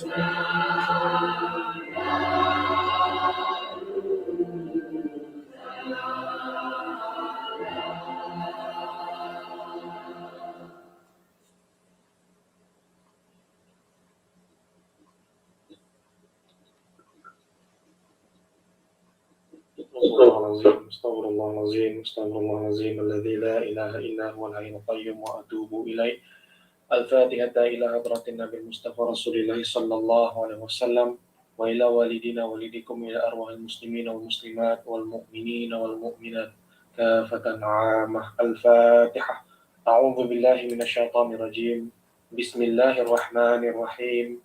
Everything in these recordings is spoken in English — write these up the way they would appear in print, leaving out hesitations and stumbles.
Astaghfirullahalazim, alladzi la ilaha illa huwal hayyul qayyum wa atubu ilaih. Al-Fatihah ila hadratin Nabi Mustafa Rasulillah sallallahu alaihi wasallam wa ila walidina walidikum ila arwahil muslimin wal muslimat wal mu'minin wal mu'minat kafatan 'ammah. Al-Fatihah. A'udzu billahi minasyaitonir rajim. Bismillahirrahmanirrahim.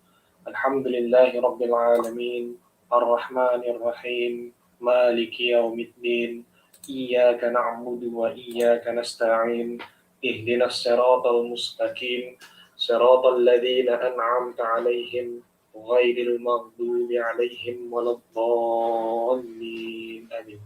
Alhamdulillahi rabbil alamin. Ar-Rahmanir Rahim. Maliki yaumiddin. Iyyaka na'budu wa iyyaka nasta'in. Ihdinas siratal mustaqim. Siratal ladzina an'amta 'alaihim ghairil maghdubi 'alaihim waladdallin. Amin.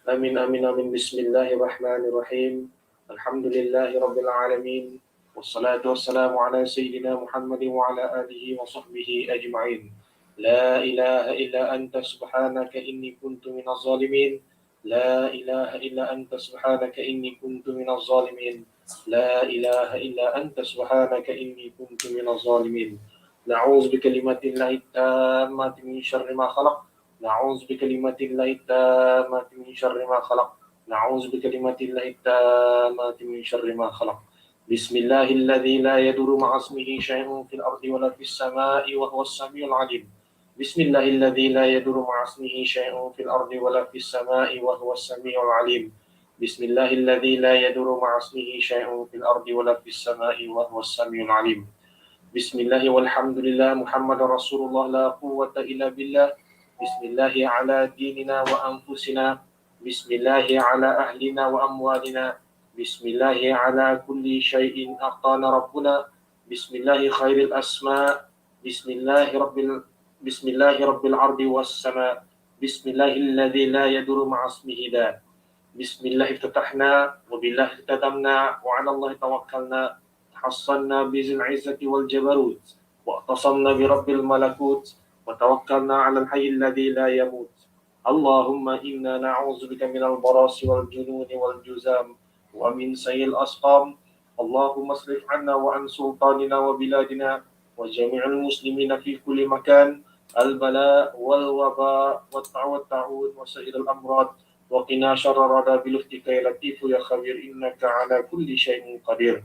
Amin amin amin. Bismillahirrahmanirrahim. Alhamdulillahi rabbil alamin. Wassalatu wassalamu ala sayyidina Muhammadin wa ala alihi wa sahbihi ajma'in. La ilaha illa anta subhanaka inni kuntu minaz zalimin. La ilaha illa anta subhanaka inni kuntu minaz zalimin. La ilaha illa anta subhanaka inni kuntu minaz zalimin. Na'udzu bikalimatillahi tammati min syarri ma khalaq. Na'udzu bikalimatillahi tammati min syarri ma khalaq. Na'udzu bikalimatillahi tammati min syarri ma khalaq. Bismillahilladzi la yadurru ma'a ismihi syai'un fil ardi wa la fis sama'i wa huwas samiul 'alim. Bismillahilladzi la yadurru ma'a ismihi syai'un fil ardi wa la fis sama'i wa huwas samiul 'alim. Bismillahilladzi la yadurru ma'a ismihi syai'un fil ardi wa la fis sama'i wa huwas samiul 'alim. Bismillahi walhamdulillah Muhammadar Rasulullah la quwwata illa billah. Bismillahi ala dinina wa anfusina. Bismillahi ala ahlina wa amwalina. Bismillahi ala kulli syai'in aqtana rabbuna. Bismillahi khairil asma. Bismillahi rabbil ardi was sama. Bismillahilladzi la yadurru ma'a ismihi da. Bismillahi iftitahna wa billahi ihtadamna wa 'ala Allahi tawakkalna. Hassanna bizil 'izzati wal jabarut wa tasamna bi rabbil malakut wa tawakkalna 'alal hayyil ladzi la yamut. Allahumma inna na'udzubika minal barasi wal jununi wal juzam wa min sayyil asqam. Allahumma aslih 'anna wa an sultanina wa biladina wa jami'il muslimina fi kulli makan. Al-bala wal waba wat ta'un wa sa'iril amrad wa qina syarra rada bil uftika ya latifu ya khabir innaka ala kulli syai'in qadir.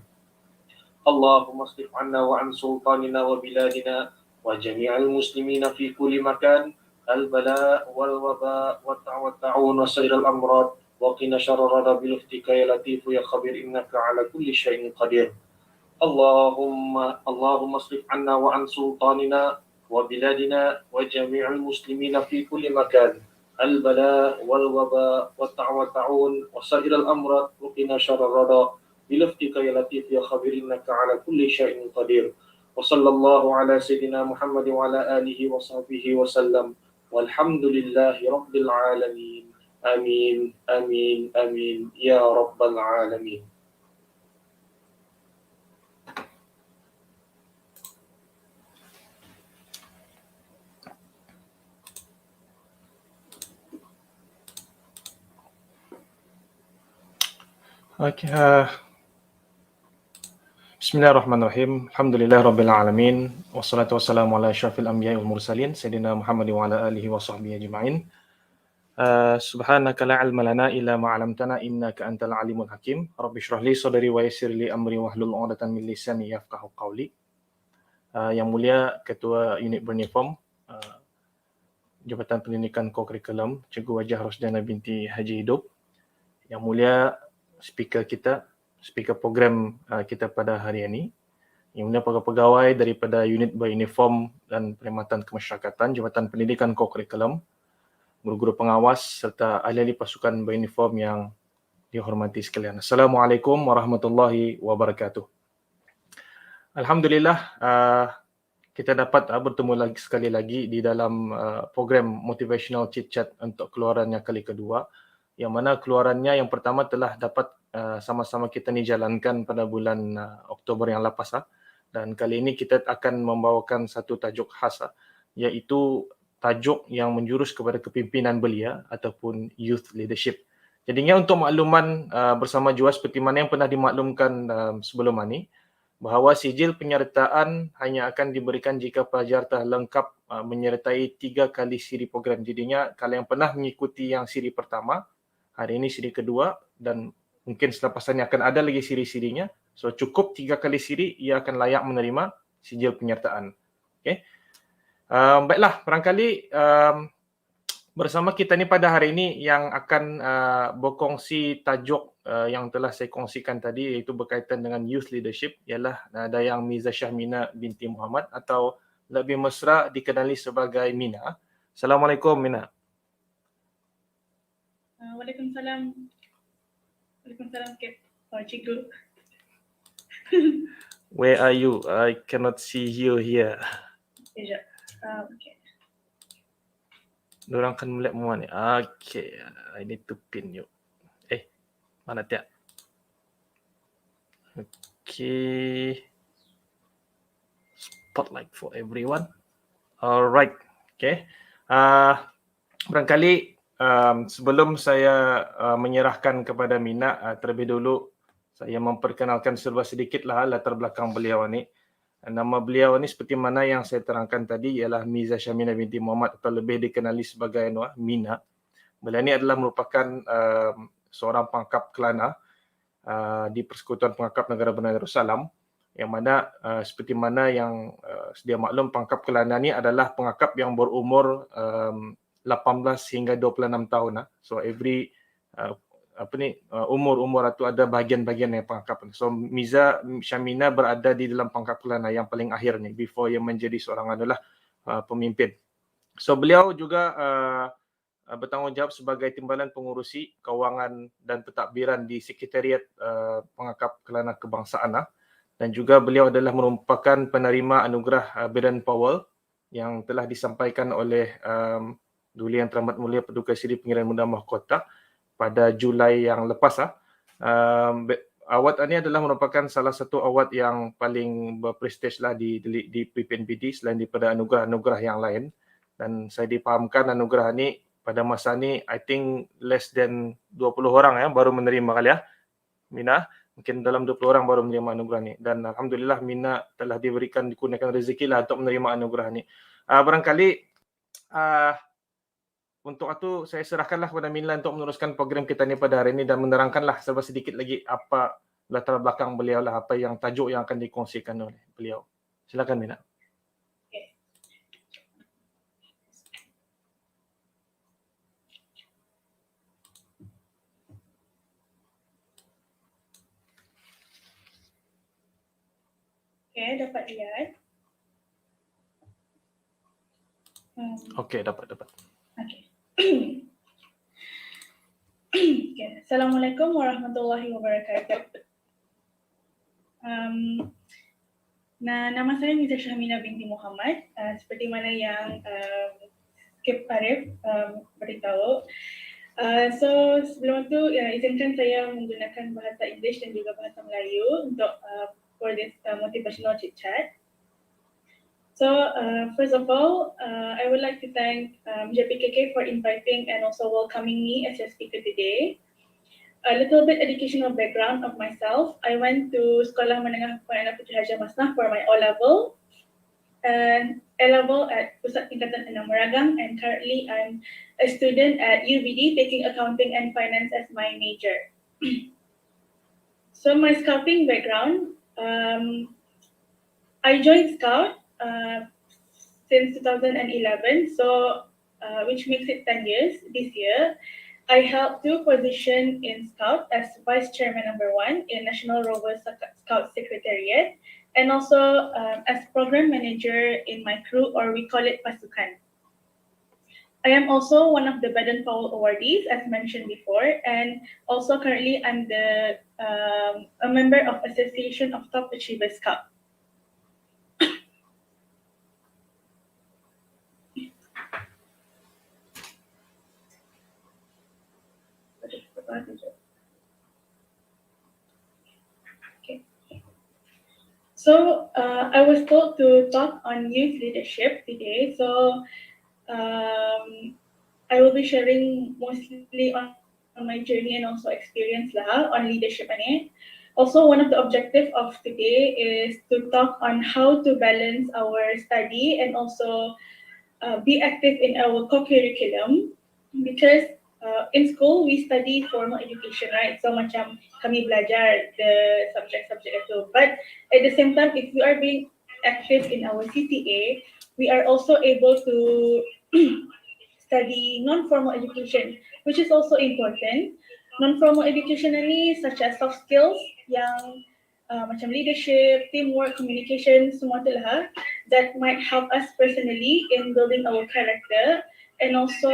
Allahumma aslih 'anna wa an sultanina wa biladina wa jami'il muslimina fi kulli makan. Al-bala wal waba wat ta'un wa sa'iril amrad wa qina syarra rada bil uftika ya latifu ya khabir innaka ala kulli syai'in qadir. Allahumma aslih 'anna wa an sultanina wa biladina wa jami'il muslimina fi kulli makan. Al-bala wal waba wat ta'un wa sa'iril amrad wa qina syarra rada bil uftika ya latif ya khabir innaka ala kulli syai'in qadir. Wa sallallahu ala sayyidina Muhammad wa ala alihi wa sahbihi wa sallam. Walhamdulillahi rabbil alamin. Amin amin amin ya rabbal alamin. Okay, Bismillahirrahmanirrahim. Alhamdulillahirabbil alamin. Wassalatu wassalamu ala asyrafil anbiya'i wal mursalin sayyidina Muhammad wa ala alihi wa sahbihi ajma'in. Subhanaka la ilma lana illa ma 'allamtana innaka antal alimul hakim. Rabbi shrah li sadri wa yassir li amri wahlul 'uqdatam min lisani yafqahu qawli. Yang mulia Ketua Unit Beruniform Jabatan Pendidikan Kokurikulum, Cikgu Wajah Rosdana binti Haji Hidup. Yang mulia speaker kita, speaker program kita pada hari ini, yang mulia para pegawai daripada Unit Beruniform dan Perkhidmatan Kemasyarakatan, Jabatan Pendidikan Kokurikulum, guru-guru pengawas serta ahli-ahli pasukan beruniform yang dihormati sekalian. Assalamualaikum warahmatullahi wabarakatuh. Alhamdulillah, kita dapat bertemu sekali lagi di dalam program Motivational Chit Chat untuk keluaran yang kali kedua, yang mana keluarannya yang pertama telah dapat sama-sama kita ni jalankan pada bulan Oktober yang lepas, Dan kali ini kita akan membawakan satu tajuk khas, iaitu tajuk yang menjurus kepada kepimpinan belia ataupun youth leadership. Jadinya untuk makluman bersama jua seperti mana yang pernah dimaklumkan sebelum ini, bahawa sijil penyertaan hanya akan diberikan jika pelajar telah lengkap menyertai 3 kali siri program. Jadinya kalau yang pernah mengikuti yang siri pertama, hari ini siri kedua, dan mungkin selepasannya akan ada lagi siri-sirinya. So cukup 3 kali siri, ia akan layak menerima sijil penyertaan. Okay. Baiklah, barangkali bersama kita ni pada hari ini yang akan berkongsi tajuk yang telah saya kongsikan tadi, iaitu berkaitan dengan youth leadership, ialah Dayang Miza Syahmeena binti Muhammad atau lebih mesra dikenali sebagai Mina. Assalamualaikum Mina. Waalaikumsalam. Waalaikumsalam cikgu. Where are you? I cannot see you here. Sekejap. Okay. Diorang akan melihat muat ni. Okay, I need to pin you. Mana tiap? Okay. Spotlight for everyone. Alright. Okay. Barangkali sebelum saya menyerahkan kepada Mina, terlebih dulu saya memperkenalkan serba sedikitlah latar belakang beliau ni. Nama beliau ni seperti mana yang saya terangkan tadi ialah Miza Syahmeena binti Muhammad atau lebih dikenali sebagai Mina. Beliau ni adalah merupakan seorang pangkap kelana di Persekutuan Pangkap Negara Brunei Darussalam, yang mana seperti mana yang sedia maklum, pangkap kelana ni adalah pangkap yang berumur 18 hingga 26 tahun. So every umur-umur itu ada bahagian-bahagian yang pangkap. So Miza Syahmeena berada di dalam pangkap kelana yang paling akhir ni, before ia menjadi seorang adalah pemimpin. So beliau juga bertanggungjawab sebagai timbalan pengurusi kewangan dan pentadbiran di Sekretariat Pangkap Kelana Kebangsaan, dan juga beliau adalah merupakan penerima anugerah Baden Powell yang telah disampaikan oleh Duli Yang Teramat Mulia Paduka Seri Pengirian Muda Mahkota pada Julai yang lepas. Award ini adalah merupakan salah satu award yang paling berprestij lah di PPNPD selain daripada anugerah-anugerah yang lain. Dan saya dipahamkan anugerah ini pada masa ni, I think less than 20 orang baru menerima kali Mina. Mungkin dalam 20 orang baru menerima anugerah ni. Dan Alhamdulillah Mina telah dikurniakan rezeki lah untuk menerima anugerah ni. Barangkali untuk itu saya serahkanlah kepada Mina untuk meneruskan program kita ni pada hari ini dan menerangkanlah serba sedikit lagi apa latar belakang beliau lah, apa yang tajuk yang akan dikongsikan oleh beliau. Silakan Mina. Okay, dapat lihat. Okey, dapat. Okay. Okay. Assalamualaikum warahmatullahi wabarakatuh. Nama saya Miza Syahmeena binti Muhammad. Seperti mana yang Kip Arif beritahu. So sebelum itu izinkan saya menggunakan bahasa Inggeris dan juga bahasa Melayu untuk for this Motivational Chit Chat. So first of all, I would like to thank JPKK for inviting and also welcoming me as your speaker today. A little bit educational background of myself. I went to Sekolah Menengah Perdana Puteri Hajar Masnah for my O-level and A-level at Pusat Tingkatan 6 Meragang, and currently I'm a student at UBD taking accounting and finance as my major. So my scouting background, I joined Scout since 2011, so which makes it 10 years this year. I held 2 positions in Scout as Vice Chairman number 1 in National Rover Scout Secretariat, and also as Program Manager in my crew, or we call it Pasukan. I am also one of the Baden Powell awardees, as mentioned before, and also currently I'm a member of Association of Top Achievers Scout. Okay. So I was told to talk on youth leadership today. So I will be sharing mostly on my journey and also experience lah on leadership ini. Also, one of the objective of today is to talk on how to balance our study and also be active in our co-curriculum, because in school we study formal education, right? So macam kami belajar the subject itu. But at the same time, if we are being active in our CTA, we are also able to study non-formal education, which is also important. Non-formal education ini such as soft skills yang macam leadership, teamwork, communication, semua tu lah, that might help us personally in building our character, and also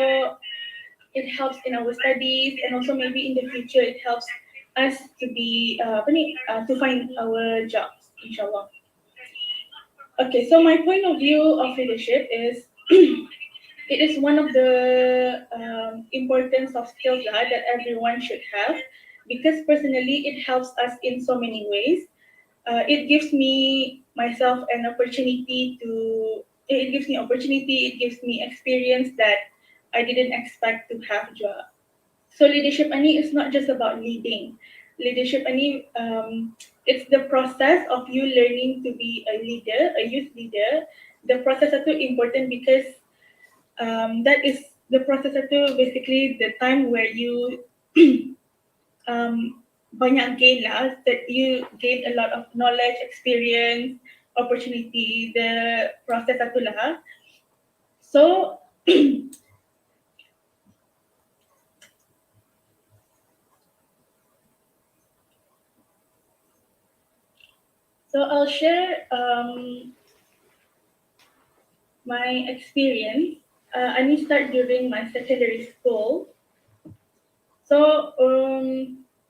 it helps in our studies, and also maybe in the future it helps us to be to find our jobs, inshallah. Okay, so my point of view of leadership is it is one of the important soft skills that everyone should have, because personally it helps us in so many ways. It gives me myself an opportunity to. It gives me opportunity. It gives me experience that I didn't expect to have. So leadership ani is not just about leading. Leadership ani it's the process of you learning to be a leader, a youth leader. The process itu important because that is the process itu basically the time where you banyak gain lah, that you gain a lot of knowledge, experience, opportunity, the process itu lah. So so I'll share my experience. I need start during my secondary school. So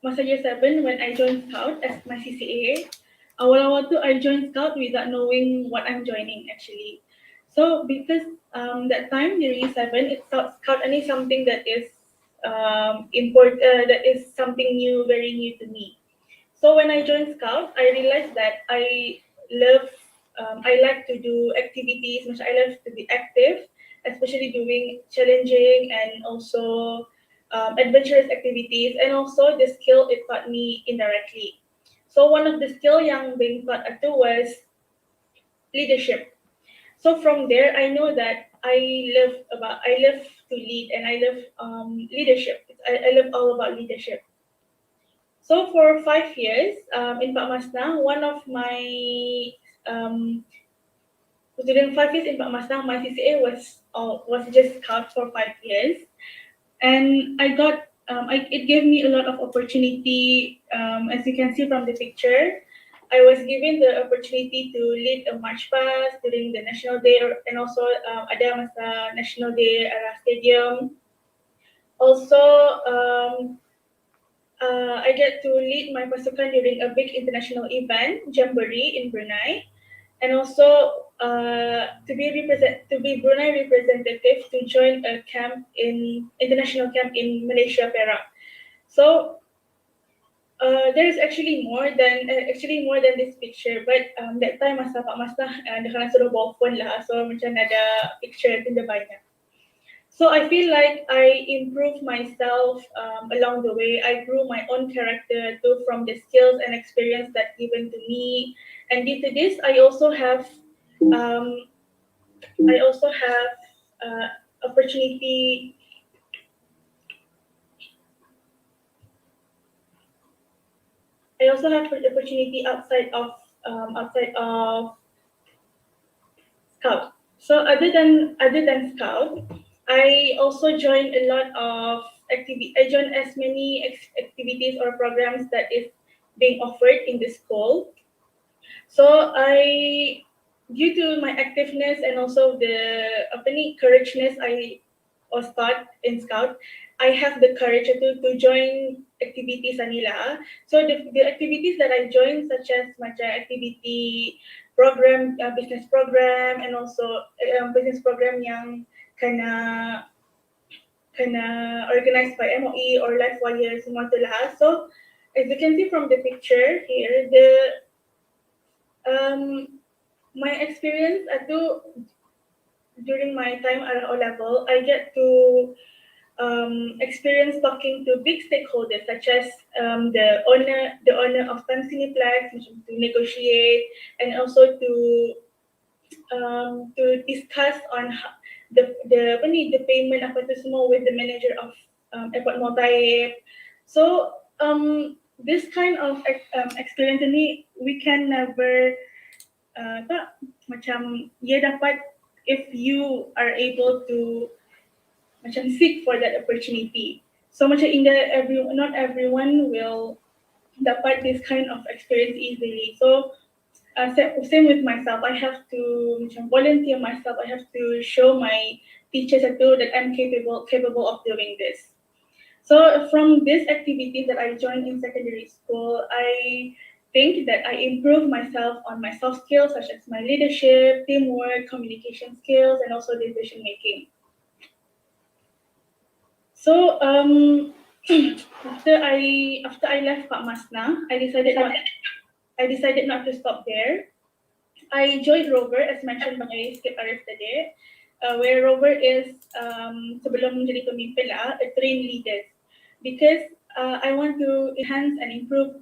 masa year 7 when I joined Scout as my CCA, awal-awal tu I joined Scout without knowing what I'm joining actually. So because that time during year 7, it's Scout ini something that is that is something new, very new to me. So when I joined Scout, I realized that I like to do activities, I love to be active, especially doing challenging and also adventurous activities, and also the skill it taught me indirectly. So one of the skill yang being taught itu was leadership. So from there, I know that I love to lead, and I love leadership. I love all about leadership. So for 5 years in Pak Masnah, one of my during 5 years in Pak Masnah, my CCA was just Scout for 5 years, and I got it gave me a lot of opportunity. As you can see from the picture, I was given the opportunity to lead a march past during the National Day, and also ada masa National Day at stadium. Also, I get to lead my pasukan during a big international event, Jamboree in Brunei, and also to be Brunei representative to join a international camp in Malaysia, Perak. So there is actually more than this picture, but that time masa Pak Masnah dia kena suruh bawa phone lah, so macam ada picture tidak banyak. So I feel like I improved myself along the way. I grew my own character too from the skills and experience that given to me. And due to this, I also have opportunity. I also have opportunity outside of Scout. So other than Scout, I also joined a lot of activity. I joined as many activities or programs that is being offered in the school. So due to my activeness and also the courageousness I was taught in Scout, I have the courage to join activities anila. So the activities that I joined, such as macam activity program, business program, and also business program yang kena organized by MOE or Life Warrior, semua tu lah. So as you can see from the picture here, My experience during my time at O level, I get to experience talking to big stakeholders such as the owner of Tan Cineplex, to negotiate, and also to discuss on the payment apa tu semua with the manager of airport Motaib. So this kind of experience ni we can never tak macam ia dapat if you are able to macam seek for that opportunity. So macam not everyone will dapat this kind of experience easily. So same with myself. I have to macam volunteer myself. I have to show my teachers that I'm capable of doing this. So from these activities that I joined in secondary school, I think that I improved myself on my soft skills such as my leadership, teamwork, communication skills, and also decision making. So after I left Pak Masna, I decided not to stop there. I joined Rover as mentioned by Skip Arif today, where Rover is sebelum menjadi pemimpin lah, a trained leader, because I want to enhance and improve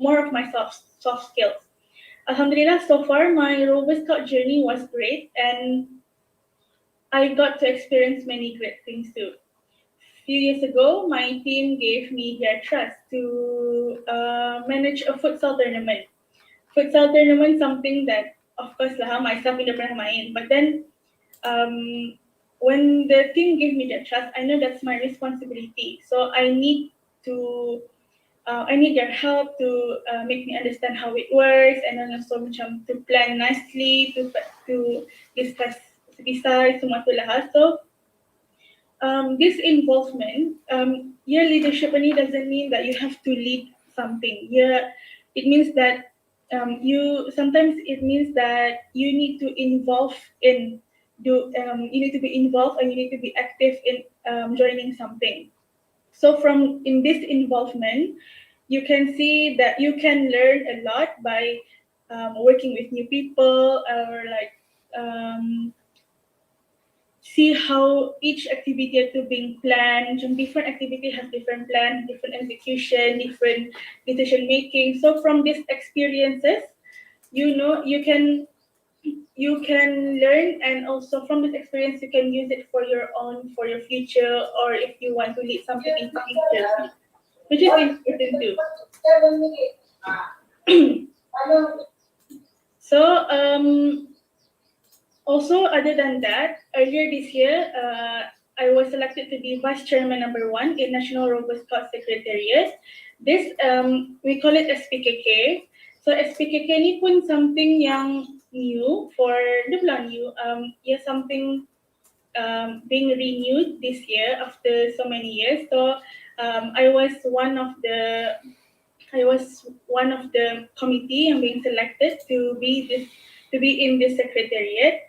more of my soft skills. Alhamdulillah, so far my Rover Scout journey was great, and I got to experience many great things too. Few years ago, my team gave me their trust to manage a futsal tournament. Futsal tournament, something that, of course lah, myself tidak pernah main. But then, when the team gave me that trust, I know that's my responsibility. So I need their help to make me understand how it works, and then also macam to plan nicely, to discuss semua tu lah. So this involvement, your leadership ini doesn't mean that you have to lead something. It means that sometimes it means that you need to involve in you need to be involved and you need to be active in joining something. So in this involvement, you can see that you can learn a lot by working with new people, or like see how each activity is being planned. Different activity has different plan, different execution, different decision making. So from these experiences, you can learn, and also from this experience you can use it for your future, or if you want to lead something in the future, which is important too. So also, other than that, earlier this year, I was selected to be Vice Chairman #1 in National Rover Scout Secretariat. This, we call it SPKK. So SPKK ni pun something yang new for new. Something being renewed this year after so many years. So I was one of the committee and being selected to be in this secretariat.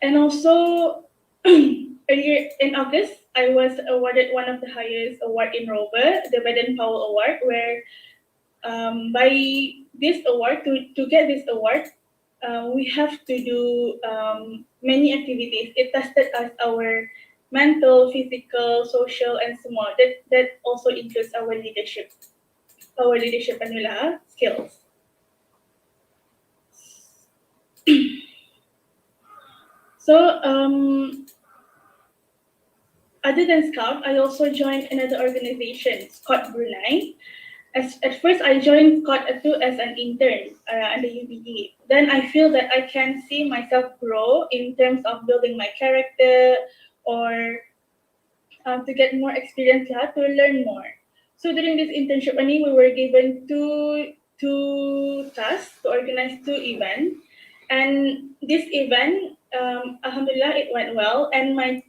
And also earlier in August, I was awarded one of the highest award in Rover, the Badan Powell Award, where by this award, to get this award, we have to do many activities. It tested us our mental, physical, social, and semua. That also includes our leadership skills. So, other than Scout, I also joined another organization, Scout Brunei. At first, I joined Scout as an intern under UBD. Then I feel that I can see myself grow in terms of building my character, or to get more experience, to learn more. So during this internship, we were given two tasks to organize 2 events. And this event, alhamdulillah, it went well. And my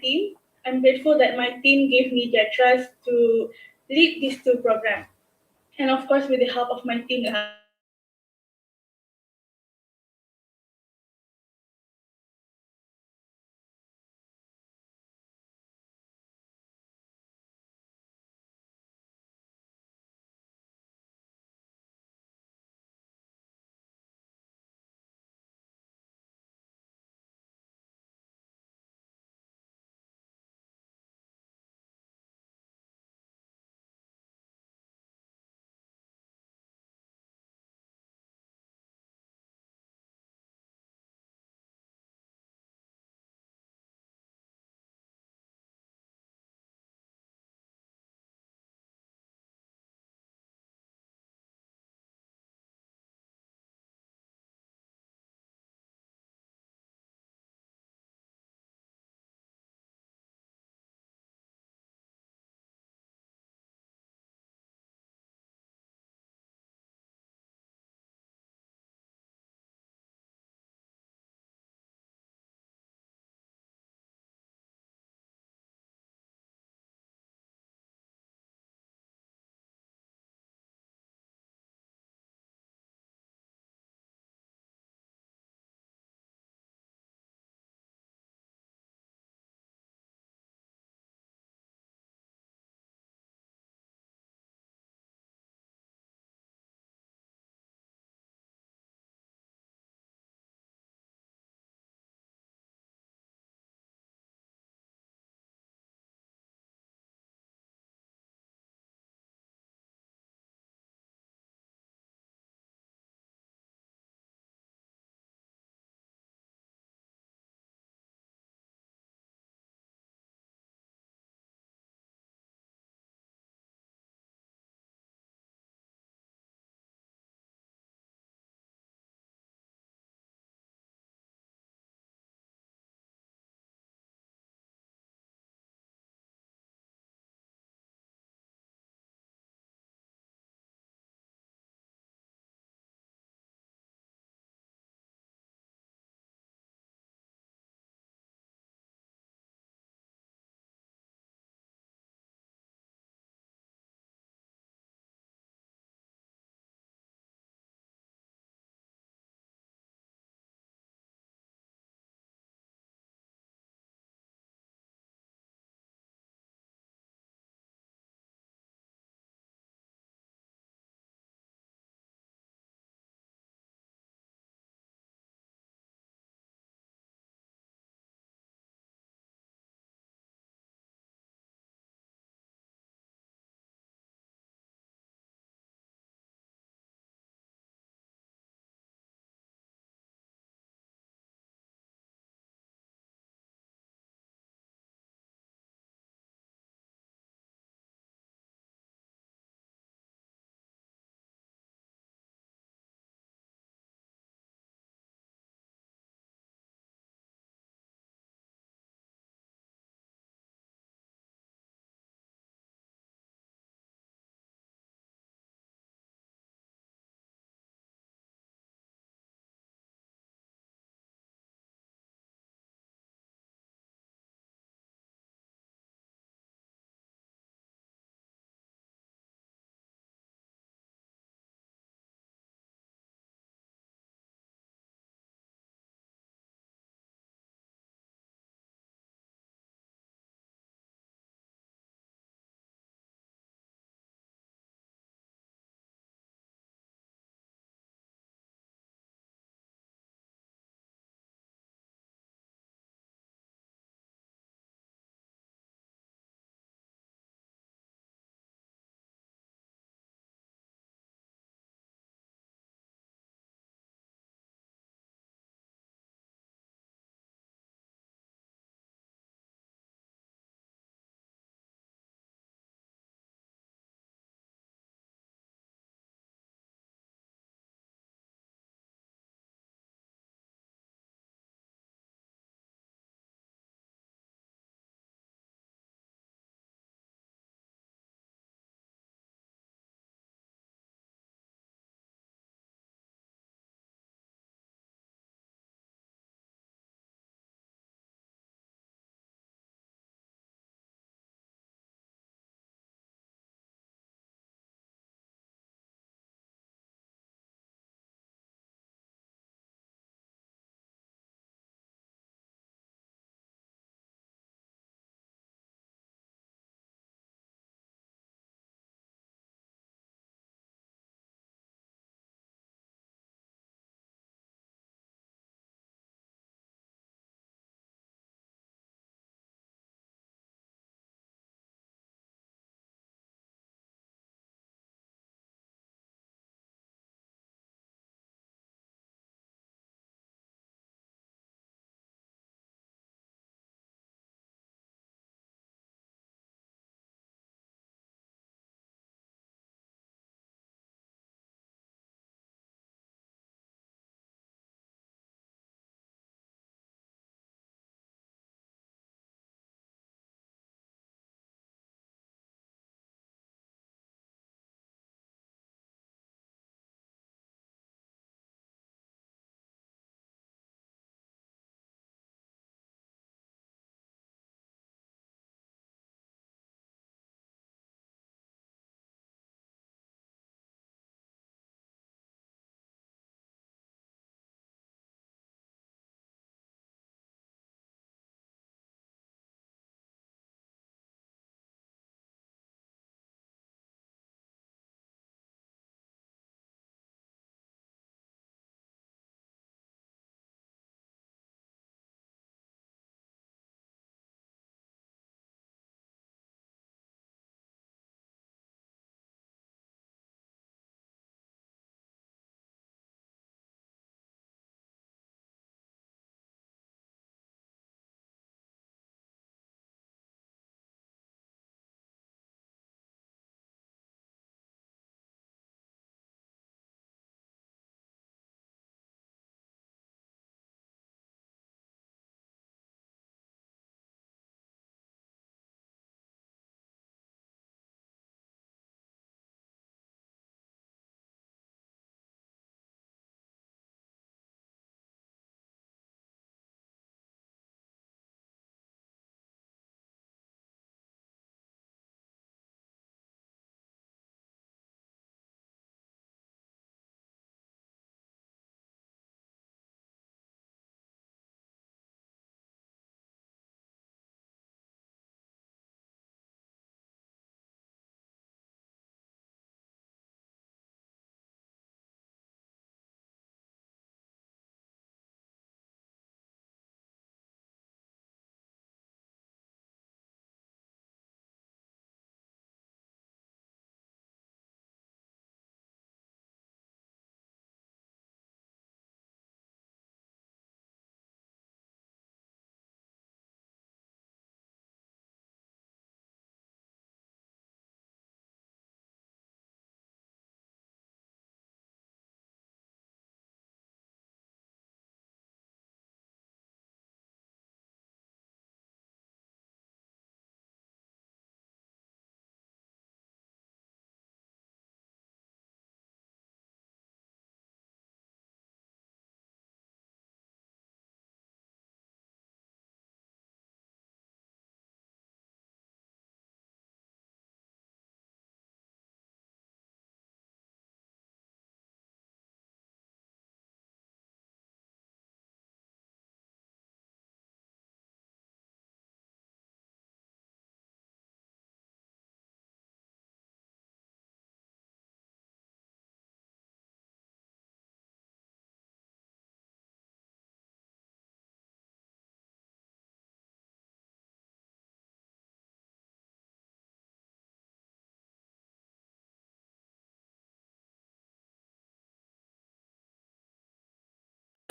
team, I'm grateful that my team gave me their trust to lead these 2 programs. And of course, with the help of my team,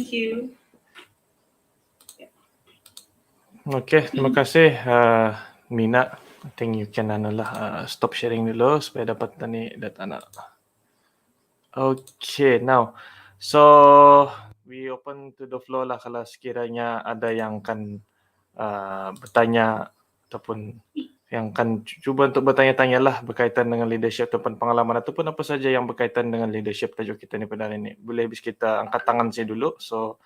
Thank you. Okay, terima kasih Mina. I think you can stop sharing dulu supaya dapat tani data anak. Okay, now. So, we open to the floor lah kalau sekiranya ada yang akan bertanya ataupun yang akan cuba untuk bertanya-tanya lah berkaitan dengan leadership ataupun pengalaman ataupun apa saja yang berkaitan dengan leadership tajuk kita ni pada hari ini. Boleh habis kita angkat tangan saya dulu. So,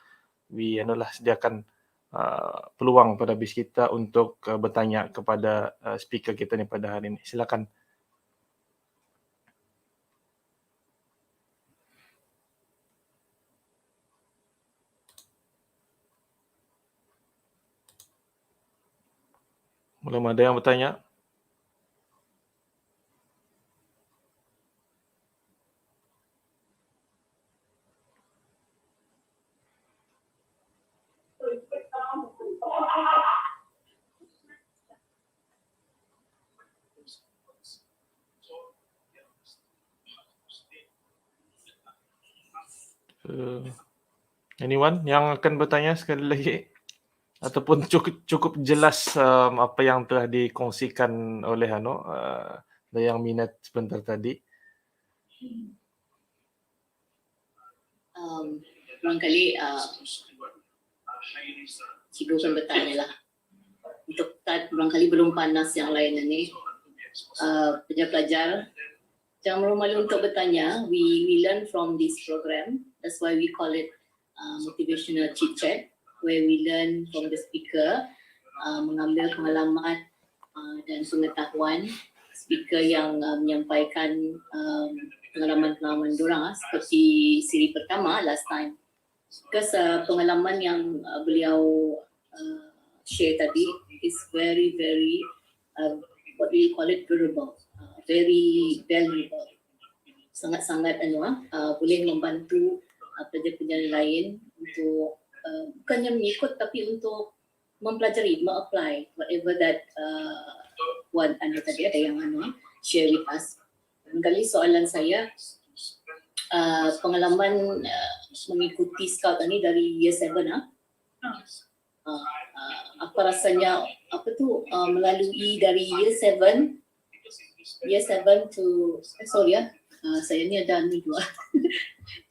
we sediakan peluang pada bis kita untuk bertanya kepada speaker kita ni pada hari ini. Silakan. Belum ada yang bertanya? Anyone yang akan bertanya sekali lagi? Ataupun cukup jelas apa yang telah dikongsikan oleh yang minat sebentar tadi? Barangkali cikgu akan bertanya lah. Untuk barangkali belum panas yang lain ni, pelajar-pelajar jangan malu-malu untuk bertanya. We learn from this program. That's why we call it Motivational Chit Chat, where we learn from the speaker, mengambil pengalaman dan pengetahuan speaker yang menyampaikan pengalaman-pengalaman diorang seperti siri pertama last time. Because pengalaman yang beliau share tadi is very what we call it durable, very valuable. Sangat-sangat boleh membantu pelajar-pelajar lain untuk bukannya mengikut tapi untuk mempelajari, me-apply whatever that what tadi ada yang share with us. Barangkali soalan saya, pengalaman mengikuti scout ni dari year 7 apa rasanya, melalui dari year 7 to saya ni ada dua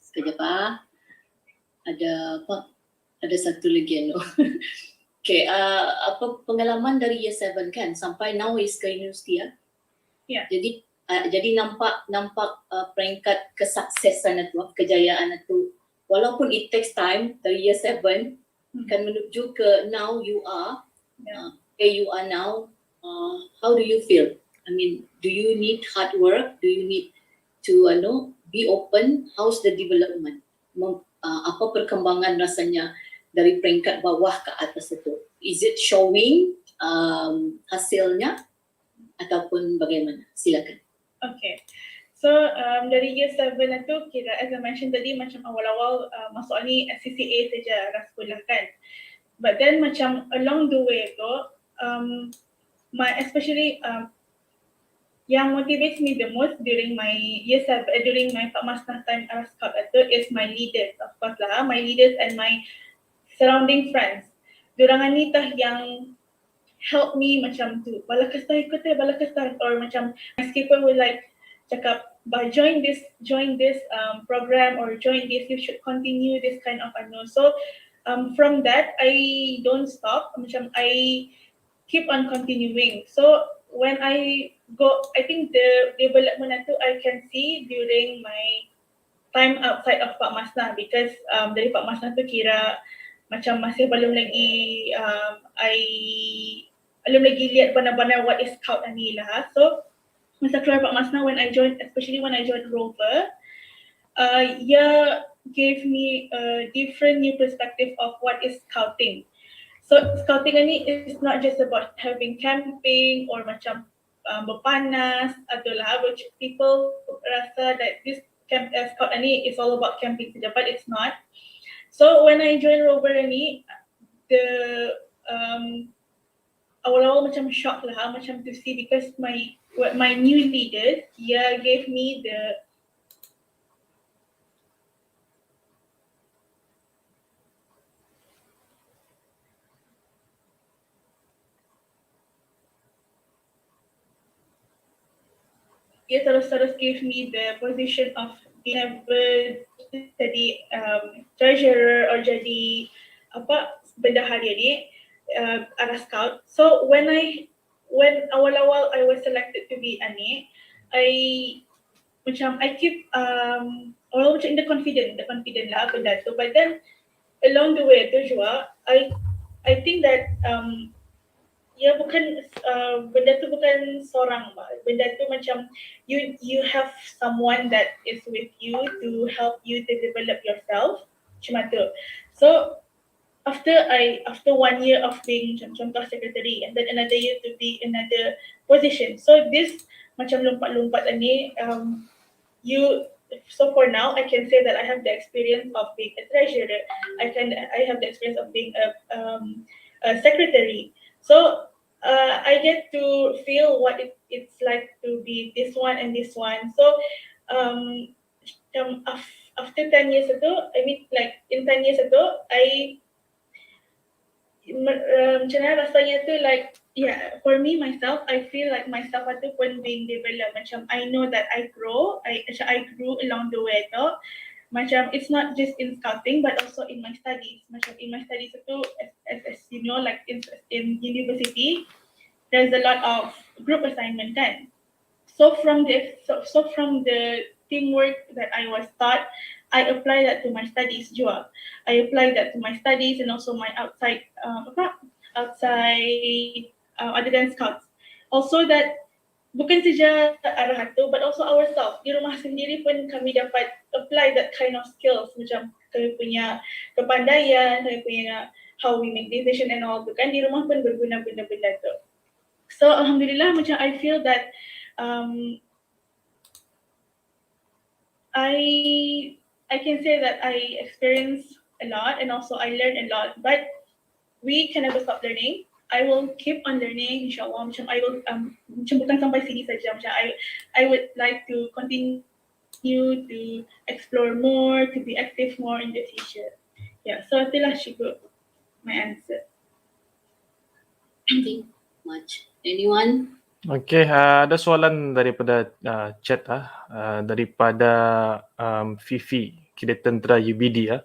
sekejap ada satu lagi okay, apa pengalaman dari year 7 kan sampai now is ke universiti Yeah. Jadi nampak peringkat kesuksesan itu, kejayaan itu, walaupun it takes time dari year 7 kan menuju ke now you are where you are now. How do you feel? I mean, do you need hard work? Do you need to be open? How's the development? Apa perkembangan rasanya dari peringkat bawah ke atas itu? Is it showing hasilnya ataupun bagaimana? Silakan. Okay. So dari year 7 itu kira as I mentioned tadi macam awal-awal masuk ni CCA saja arah sekolah kan. But then macam along the way tu especially yang motivates me the most during my year 7 during my Pak Masnah time arah scout itu is my leaders, of course lah, my leaders and my surrounding friends. Diorang ni tah yang help me macam tu, balakastai ikut balakastai, or macam my skipper will like cakap, join this program or join this, you should continue this kind of so from that I don't stop, macam I keep on continuing. So when I go, I think the development itu I can see during my time outside of Pak Masnah, because dari Pak Masnah tu kira macam masih belum lagi belum lagi lihat benar-benar what is scout ni lah. So masa keluar Pak Masnah, when I joined, especially when I joined Rover, gave me a different new perspective of what is scouting. So scouting ni is not just about having camping or macam berpanas adalah, which people rasa that this scout ni is all about camping saja, but it's not. So when I joined Rover ni, the awal-awal macam shock lah, macam to see, because my new leaders gave me the ia terus gave me the position of being able jadi treasurer or jadi apa bendahara ni ala scout. So when awal-awal I was selected to be ani, I keep orang macam the confident lah benda tu, but then along the way tu juga I think that ya bukan benda tu bukan seorang, benda tu macam you have someone that is with you to help you to develop yourself macam tu. So after 1 year of being contoh secretary and then another year to be another position, so this macam lompat-lompat ni so for now I can say that I have the experience of being a treasurer. I have the experience of being a secretary. So I get to feel what it's like to be this one and this one. So after 10 years ago, I mean like in 10 years ago, macam mana rasanya tu, like yeah, for me myself, I feel like myself tu pun being developed. Macam I know that I grew along the way tu. Macam it's not just in scouting but also in my studies. Macam in my studies tu, as you know, like in university, there's a lot of group assignment kan. So from the teamwork that I was taught, I apply that to my studies juga. I apply that to my studies and also my outside other than scouts. Also that bukan saja arah tu, but also ourselves. Di rumah sendiri pun kami dapat apply that kind of skills, macam kami punya kepandaian, kami punya how we make decision and all tu kan, di rumah pun berguna benda-benda tu. So alhamdulillah, macam I feel that I can say that I experienced a lot and also I learned a lot, but we can never stop learning. I will keep on learning, insyaAllah. Macam I will macam bukan sampai sini saja. Macam I would like to continue to explore more, to be active more in the future. Yeah, so itulah syukur my answer. Thank you much. Anyone? Okay, ada soalan daripada chat daripada Fifi, Kira Tentera UBD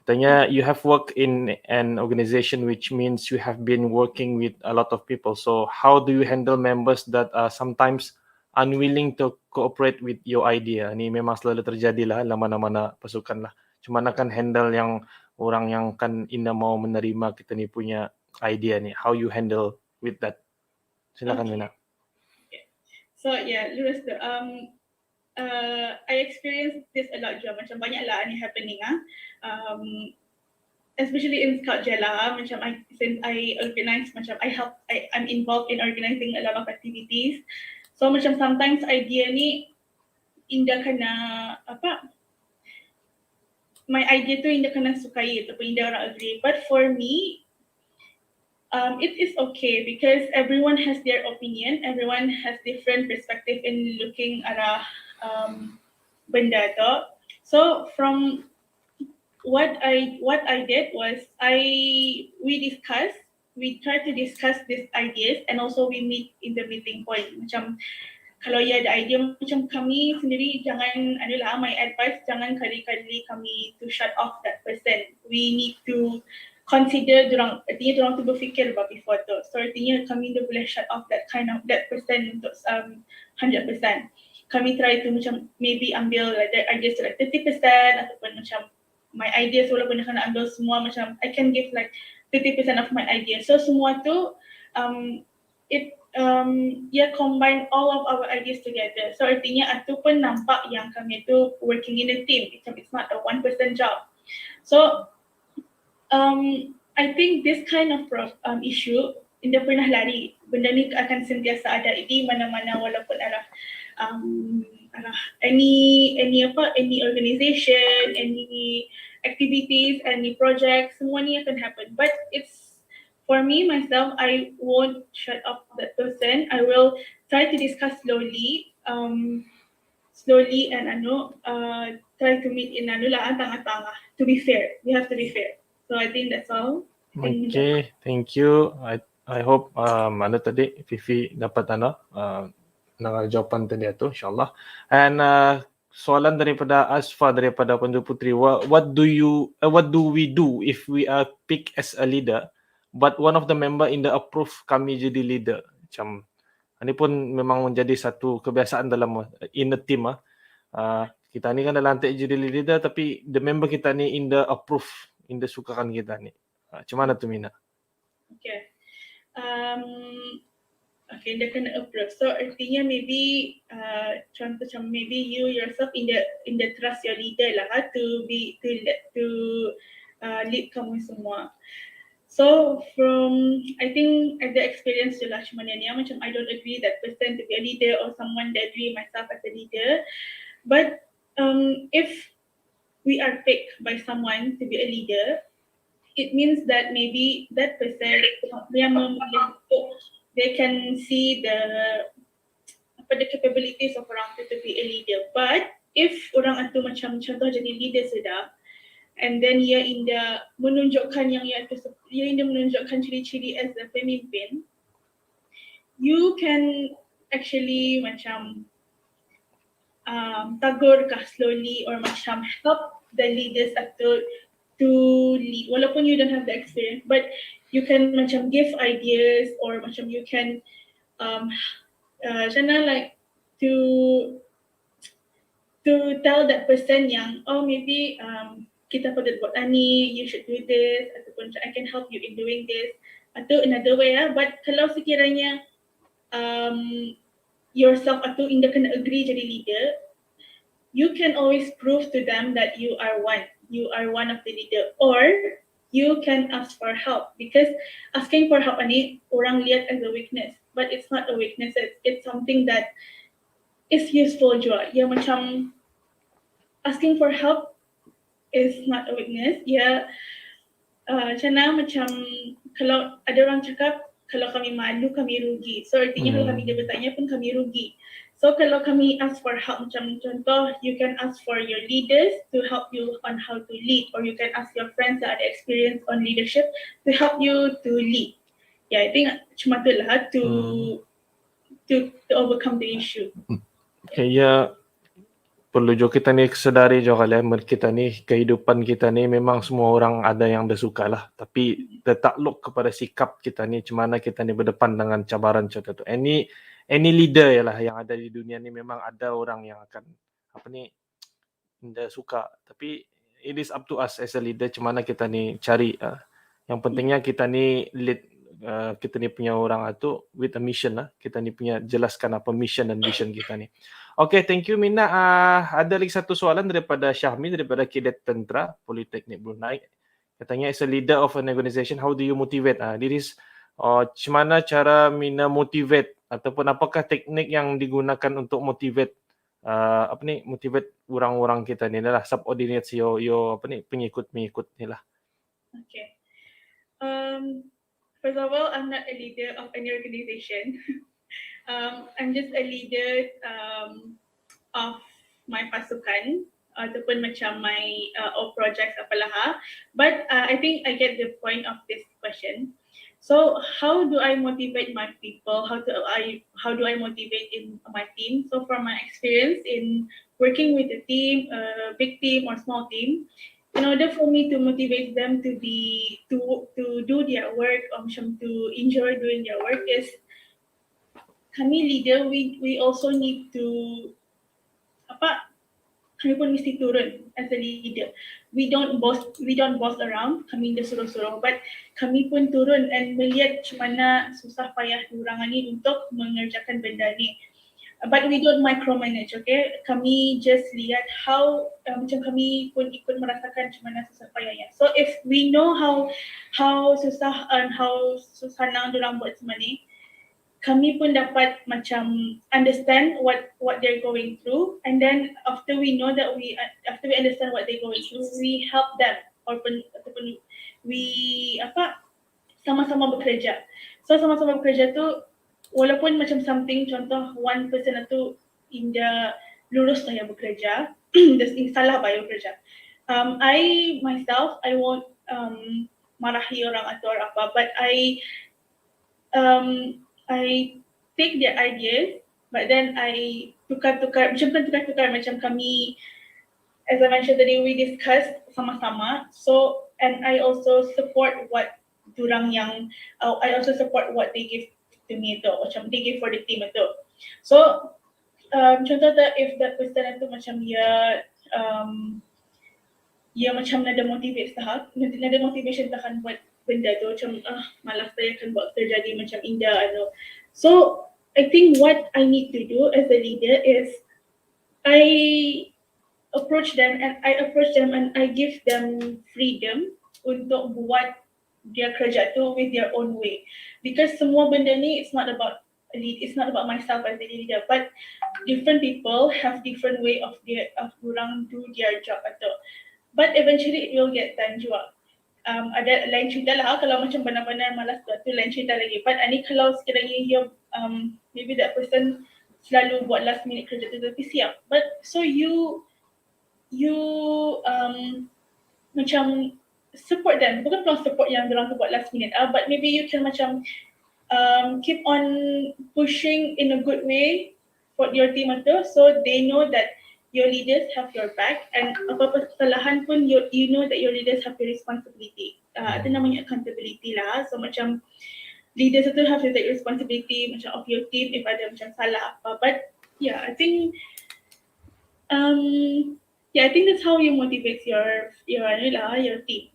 Katanya, you have worked in an organization which means you have been working with a lot of people. So how do you handle members that are sometimes unwilling to cooperate with your idea? Ini memang selalu terjadi lah dalam mana-mana pasukan lah. Cuma nak kan handle yang orang yang kan indah mau menerima kita ni punya idea ni. How you handle with that? Silakan Mina. So yeah, lurus tu. I experienced this a lot juga. Macam banyak lah ni happening especially in Scout Jela. Macam since I organize, macam I'm involved in organizing a lot of activities. So macam sometimes idea ni indah kena my idea tu indah kena sukai ataupun indah orang agree. But for me, it is okay because everyone has their opinion, everyone has different perspective in looking at benda tu. So from what I did was we try to discuss these ideas and also we meet in the meeting point. Macam kalau ya ada idea macam kami sendiri jangan my advice jangan kali-kali kami to shut off that person. We need to consider artinya tu berfikir before tu. So artinya kami dah boleh shut off that person untuk 100%. Kami try to macam maybe ambil like ideas like 30% ataupun macam my ideas walaupun nak kena ambil semua macam I can give like 30% of my ideas. So semua tu combine all of our ideas together. So artinya itu pun nampak yang kami tu working in a team. It's not a one person job. So I think this kind of issue tidak pernah lari. Benda ni akan sentiasa ada di mana-mana walaupun any organization, any activities, any project, semua ni akan happen. But it's for me myself, I won't shut up that person. I will try to discuss slowly and try to meet in tengah-tengah. To be fair, we have to be fair. So I think that's all. Okay, thank you. I hope tadi Fifi dapat dengar jawapan tadi tu, insyaAllah. And soalan daripada Asfa daripada Pandu Putri, what do we do if we are picked as a leader but one of the member in the approve kami jadi leader? Macam ini pun memang menjadi satu kebiasaan dalam in a team. Kita ni kan dah lantik jadi leader tapi the member kita ni in the approve, in the sukakan kita ni. Macam mana tu Mina? Okay. Okay, dia kena approve. So artinya maybe contoh macam maybe you yourself in the trust your leader lah to lead kamu semua. So from I think at the experience je lah macam mana ni, macam I don't agree that person to be a leader or someone that agree myself as a leader. But if we are picked by someone to be a leader, it means that maybe that person they can see the capabilities of orang tu to be a leader. But if orang tu macam contoh jadi leader sudah, and then ia indah menunjukkan menunjukkan ciri-ciri as a pemimpin, you can actually macam tagur kah slowly or macam help the leaders to lead, walaupun you don't have the experience, but you can macam give ideas or macam you can like to tell that person yang maybe kita patut buat ni, you should do this, ataupun I can help you in doing this, atau another way lah. But kalau sekiranya yourself atau Indah kena agree jadi leader, you can always prove to them that you are one of the leader, or you can ask for help, because asking for help ni orang lihat as a weakness, but it's not a weakness, it's something that is useful juga. Ya macam asking for help is not a weakness. Ya macam kalau ada orang cakap kalau kami malu kami rugi, so artinya kalau kami dia bertanya pun kami rugi. So kalau kami ask for help, macam contoh, you can ask for your leaders to help you on how to lead, or you can ask your friends that ada experience on leadership to help you to lead. Yeah, I think cuma tu lah to overcome the issue. Okay, ya perlu juga kita ni sedari juga lah, kita ni kehidupan kita ni memang semua orang ada yang dia suka lah, tapi tertakluk kepada sikap kita ni, macam mana kita ni berdepan dengan cabaran contoh tu. Any leader lah yang ada di dunia ni memang ada orang yang akan dia suka, tapi it is up to us as a leader macam mana kita ni cari. Yang pentingnya kita ni lead, kita ni punya orang tu with a mission lah, kita ni punya jelaskan apa mission dan vision kita ni. Okay, thank you Mina. Ada lagi satu soalan daripada Syahmi daripada Kegiatan Tentera Politeknik Brunei. Katanya, as a leader of an organisation, how do you motivate? This is macam mana cara Mina motivate, ataupun apakah teknik yang digunakan untuk motivate motivate orang-orang kita ni lah, subordinates yo pengikut-pengikut ni lah. Okay. First of all, I'm not a leader of any organization. I'm just a leader of my pasukan ataupun macam my projects apalah. But I think I get the point of this question. So how do I motivate my people? How do I motivate in my team? So from my experience in working with a team, a big team or small team, in order for me to motivate them to do their work, to enjoy doing their work, is kami leader, we also need to kami pun mesti turun as a leader. We don't boss around, kami dah suruh-suruh, but kami pun turun and melihat macam mana susah payah diorang ni untuk mengerjakan benda ni. But we don't micromanage, okay? Kami just lihat how macam kami pun ikut merasakan macam mana susah payahnya. So if we know how susah and how senang diorang buat semua ni, kami pun dapat macam understand what they're going through, and then after we understand what they're going through, we help them, ataupun we sama-sama bekerja. So sama-sama bekerja tu, walaupun macam something, contoh one person tu Indah lurus saya bekerja, salah saya bekerja. I myself, I won't marahi orang atau apa, but I take their ideas, but then I tukar-tukar macam kami, as I mentioned tadi, we discuss sama-sama. So and I also support what I also support what they give to me itu, macam they give for the team itu. So contoh tak, if that person itu macam dia macam nada motivation tahan buat benda tu, macam malas saya akan buat terjadi macam indah So I think what I need to do as a leader is I approach them and I give them freedom untuk buat dia kerja tu with their own way, because semua benda ni it's not about myself as a leader, but different people have different way of orang do their job atau, but eventually it will get done juga. Ada lain cerita lah kalau macam benar-benar malas tu lain cerita lagi, but ni kalau sekiranya maybe that person selalu buat last minute kerja tu tapi siap, but so you macam support them, bukan peluang support yang diorang tu buat last minute, but maybe you can macam keep on pushing in a good way for your team tu, so they know that your leaders have your back, and apa-apa kesalahan pun you know that your leaders have the responsibility. Itu namanya accountability lah. So macam leaders itu have to take responsibility macam of your team if ada macam salah apa. But yeah, I think that's how you motivate your team.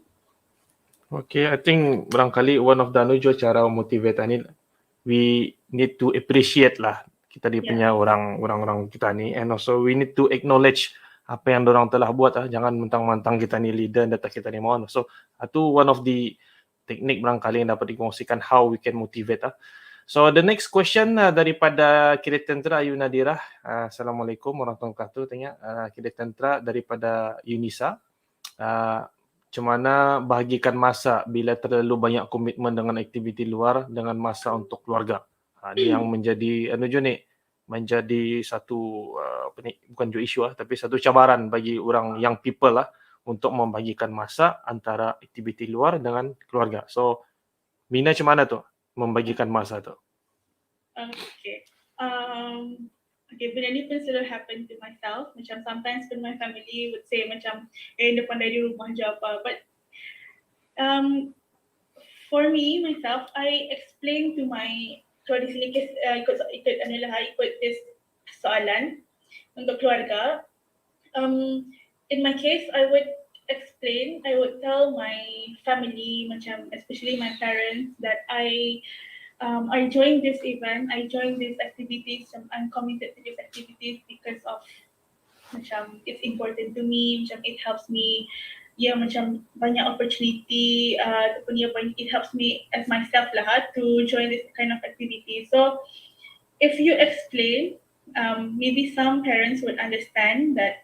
Okay, I think barangkali one of the cara motivate ni, we need to appreciate lah kita dia punya orang-orang kita ni, and also we need to acknowledge apa yang dorang telah buat. Jangan mentang-mentang kita ni leader data kita ni mau. So itu one of the teknik barangkali yang dapat dikongsikan how we can motivate. So the next question daripada Kegiatan Ayu Nadirah. Assalamualaikum warahmatullahi wabarakatuh. Tanya Kegiatan daripada Yunisa. Macam mana bahagikan masa bila terlalu banyak komitmen dengan aktiviti luar dengan masa untuk keluarga? Ini yang menjadi satu bukan isu tapi satu cabaran bagi orang young people untuk membagikan masa antara aktiviti luar dengan keluarga. So Mina macam mana tu membagikan masa tu? Okay, benda ni pun selalu happen to myself. Macam sometimes when my family would say macam depan dari rumah je apa. But for me myself, I explain to my, kalau di sini ikut this soalan untuk keluarga. In my case, I would tell my family, macam especially my parents, that I joined this event, I joined these activities, I'm committed to these activities because of macam it's important to me, macam it helps me, macam banyak opportunity, ataupun it helps me as myself lah to join this kind of activity. So if you explain, maybe some parents would understand that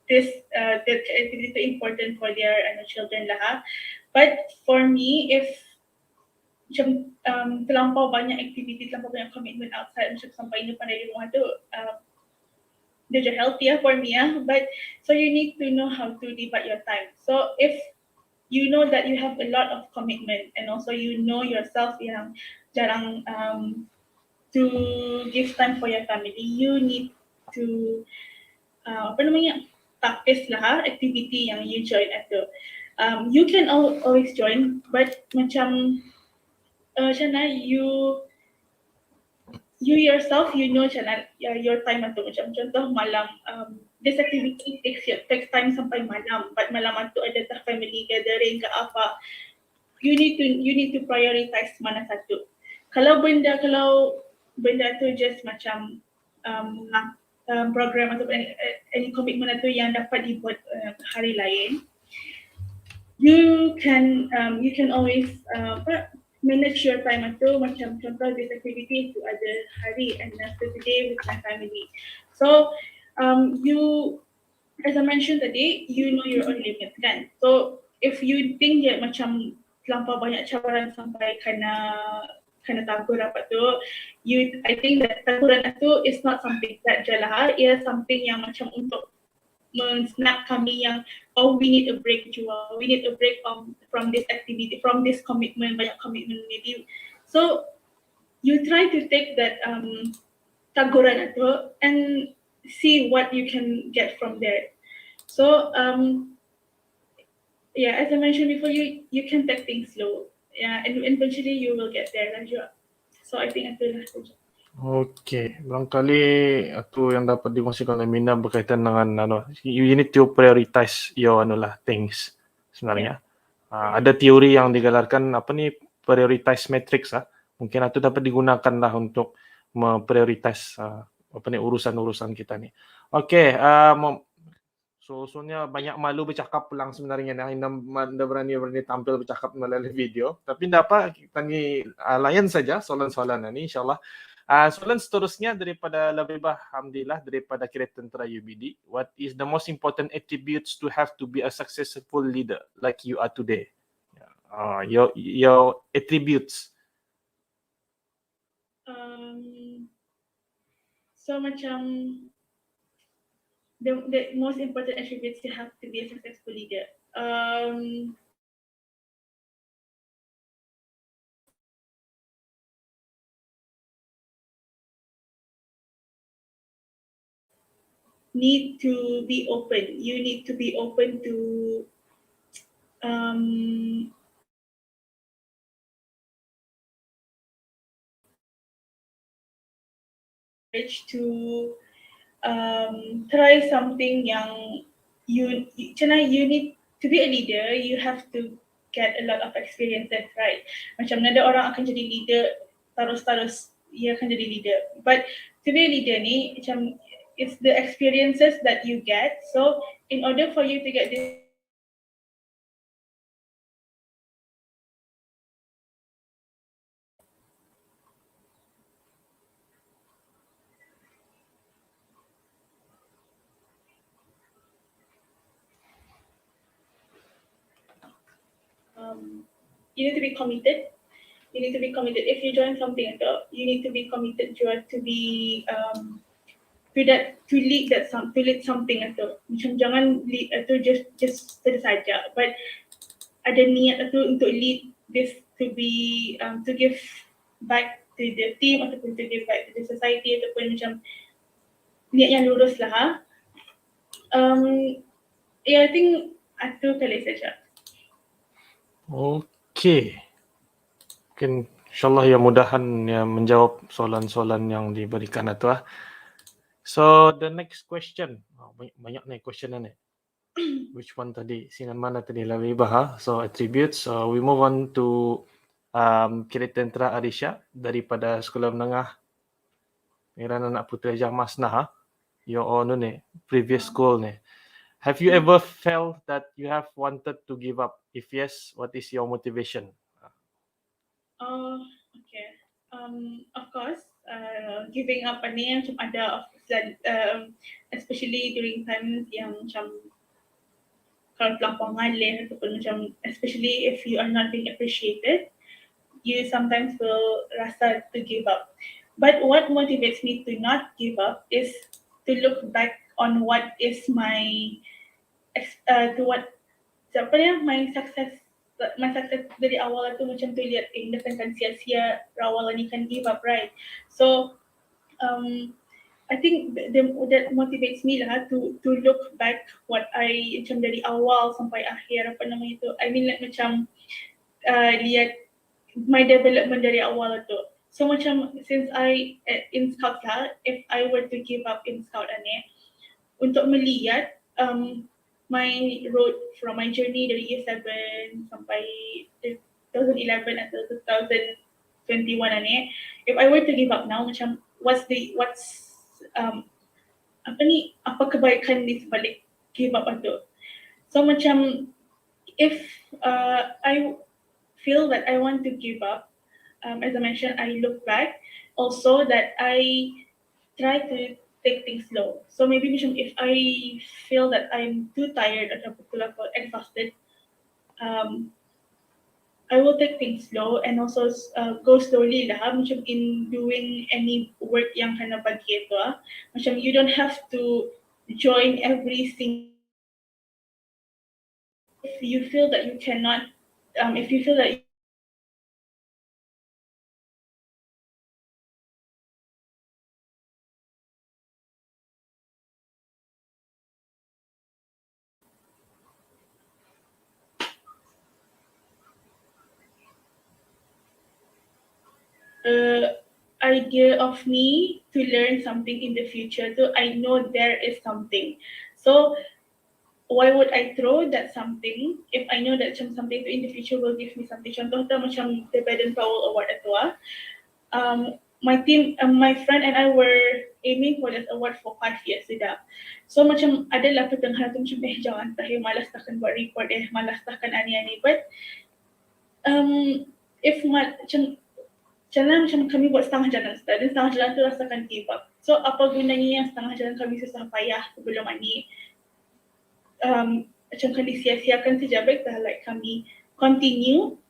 this activity is important for their children lah. But for me, if macam terlampau banyak aktiviti, terlampau banyak commitment outside, macam sampai depan dari rumah tu, dia je healthy for me but so you need to know how to divide your time. So if you know that you have a lot of commitment and also you know yourself yang jarang to give time for your family, you need to tapis lah activity yang you join itu. You can always join, but macam you yourself, you know your time itu. Macam contoh malam, this activity takes time sampai malam, but malam itu ada family gathering ke apa. You need to prioritize mana satu. Kalau benda tu just macam program atau any commitment itu yang dapat dibuat hari lain, you can always manage your time itu. Macam contoh this activity tu ada hari and after today with my family. So you, as I mentioned today, you know your own limit kan. So if you think that macam terlampau banyak cabaran sampai kena tabur apa tu, I think that taburan itu is not something that jalan. Ia something yang macam untuk men-snap kami yang we need a break juga. We need a break from this activity, from this commitment, banyak commitment maybe. So you try to take that taguran itu and see what you can get from there. So yeah, as I mentioned before, you can take things slow. Yeah, and eventually you will get there lah juga. So I think itu lah saja. Okey, barangkali itu yang dapat dikongsikan oleh Mina berkaitan dengan you need to prioritize your things sebenarnya. Ada teori yang digelarkan prioritize matrix Mungkin itu dapat digunakan lah untuk memprioritize urusan-urusan kita ni. Okey, soalnya banyak malu bercakap pulang sebenarnya anda berani tampil bercakap melalui video, tapi tidak apa, kita ni layan saja soalan-soalan ini insyaallah. Soalan seterusnya daripada Labibah Hamdillah daripada Kegiatan UBD. What is the most important attributes to have to be a successful leader like you are today? Your attributes. So macam the most important attributes you have to be a successful leader. Need to be open. You need to be open to try something yang you need to be a leader. You have to get a lot of experiences, right? Macam ada orang akan jadi leader terus ia akan jadi leader. But to be a leader ni macam it's the experiences that you get. So in order for you to get this you need to be committed. You need to be committed. If you join something, you need to be committed to be to lead something atau macam jangan lead atau just saja, but ada niat atau untuk lead this to be to give back to the team ataupun to give back to the society ataupun macam niat yang lurus lah. Yeah, I think itu kali saja. Okey. Mungkin insyaAllah ya mudahan menjawab soalan-soalan yang diberikan itu So the next question, banyak nih question ni. Which one tadi? Singan mana tadi? Labibah. So attributes. We move on to Kegiatan Arisha daripada Sekolah Menengah Pengiran Anak Putera Jamasnah. Your own previous school ni. Have you ever felt that you have wanted to give up? If yes, what is your motivation? Okay. Of course, giving up ni macam ada, especially during times yang macam kalau terlampau ngalih ataupun macam especially if you are not being appreciated, you sometimes will rasa to give up. But what motivates me to not give up is to look back on what is my my success dari awal tu macam tu lihat dia kan sia-sia awal ni kan give up, right? So I think that motivates me lah to look back what I macam dari awal sampai akhir itu. I mean like macam lihat my development dari awal tu. So macam since I in Scout lah, if I were to give up in Scout untuk melihat my road from my journey dari year 7 sampai 2011 atau 2021 if I were to give up now, macam apa kebaikan di sebalik give up itu. So macam if I feel that I want to give up, as I mentioned, I look back also that I try to take things slow. So maybe if I feel that I'm too tired atau exhausted, I will take things slow and also go slowly lah. Macam in doing any work yang kena bagi itu macam you don't have to join every single. If you feel that you cannot, if you feel that idea of me to learn something in the future. So I know there is something. So why would I throw that something if I know that something in the future will give me something? Contoh tu macam the Baden-Powell Award itu my team, my friend and I were aiming for that award for 5 years sudah. So macam adalah pertengahan tu macam jangan tahu malas takkan buat report malas takkan ani-ani. But if macam kami buat setengah jalan dan setengah jalan tu rasakan give up. So apa gunanya yang setengah jalan kami susah payah sebelum ni macam kami sia-siakan saja. Baiklah like kami continue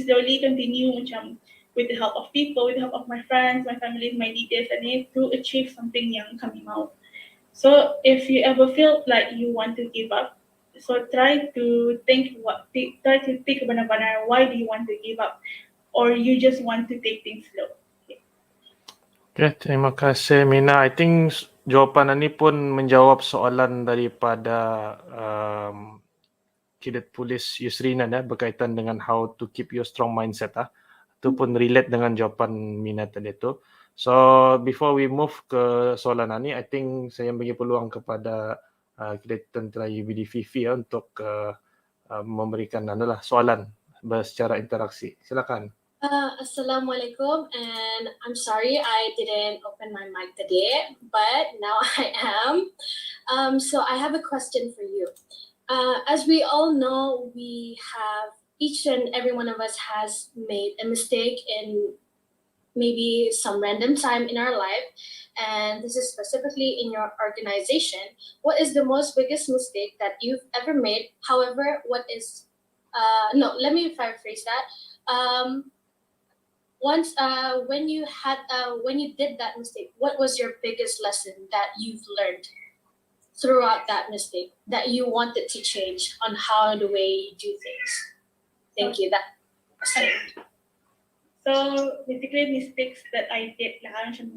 slowly, continue macam with the help of people, with the help of my friends, my family, my leaders, and to achieve something yang kami mau. So if you ever feel like you want to give up, so try to think benar-benar why do you want to give up, or you just want to take things slow. Okay, terima kasih Mina. I think jawapan ini pun menjawab soalan daripada Cadet Polis Yusrina berkaitan dengan how to keep your strong mindset. Itu pun relate dengan jawapan Mina tadi tu. So before we move ke soalan ini, I think saya bagi peluang kepada Cadet Tentera UBD Fifi untuk memberikan soalan secara interaksi. Silakan. Assalamualaikum, and I'm sorry I didn't open my mic today, but now I am. So I have a question for you. As we all know, each and every one of us has made a mistake in maybe some random time in our life, and this is specifically in your organization. What is the most biggest mistake that you've ever made? However, let me rephrase that. When you did that mistake, what was your biggest lesson that you've learned throughout that mistake that you wanted to change on how the way you do things? Thank you. So basically mistakes that I did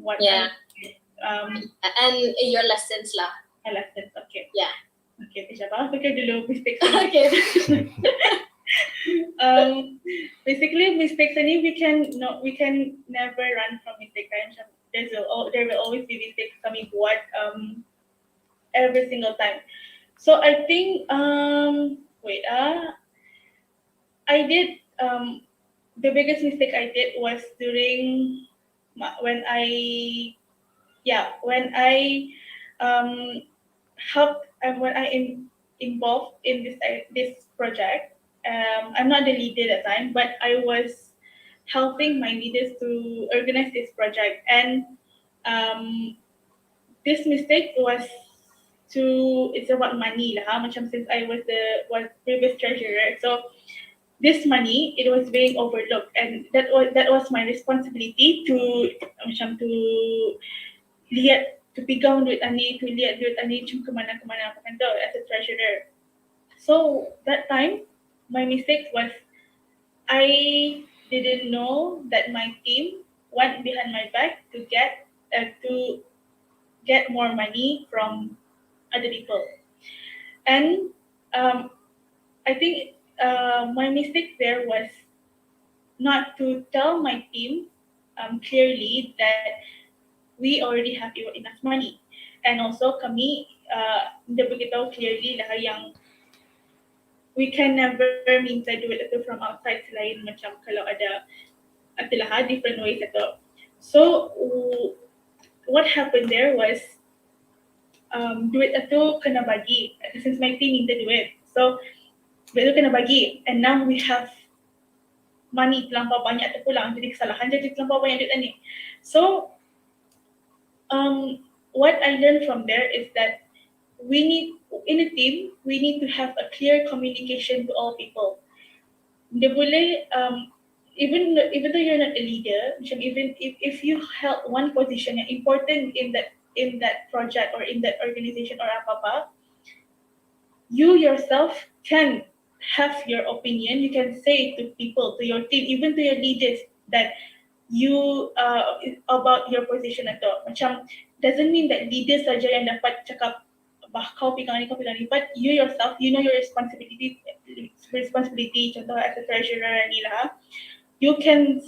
what and your lessons lah. Lessons, okay. Yeah. Okay, siapa? Fikir dulu mistakes. Okay. Basically mistakes ini we can never run from mistakes. There will always be mistakes kami buat every single time. So I think I did the biggest mistake I did was during when I involved in this project. I'm not the leader at the time, but I was helping my leaders to organize this project, and this mistake was it's about money lah. Macam since I was previous treasurer, so this money it was being overlooked, and that was my responsibility to lihat, to pegang duit ani, to lihat duit ani macam kemana apa kan tu as a treasurer. So that time my mistake was I didn't know that my team went behind my back to get more money from other people, and I think my mistake there was not to tell my team clearly that we already have enough money, and also kami dia beritahu clearly lah yang we can never minta duit itu from outside selain macam kalau ada different ways itu. So what happened there was duit itu kena bagi since my team minta duit, so duit itu kena bagi, and now we have money terlampau banyak terpulang, jadi kesalahan jadi terlampau banyak duit ni. So what I learned from there is that in a team we need to have a clear communication to all people. Dia boleh even though you're not a leader, even if you held one position yang important in that project or in that organization or apa-apa, you yourself can have your opinion. You can say to people, to your team, even to your leaders that you about your position atau macam doesn't mean that leaders saja yang dapat cakap kau pegang ni, but you yourself, you know your responsibility contoh as a treasurer ni lah, you can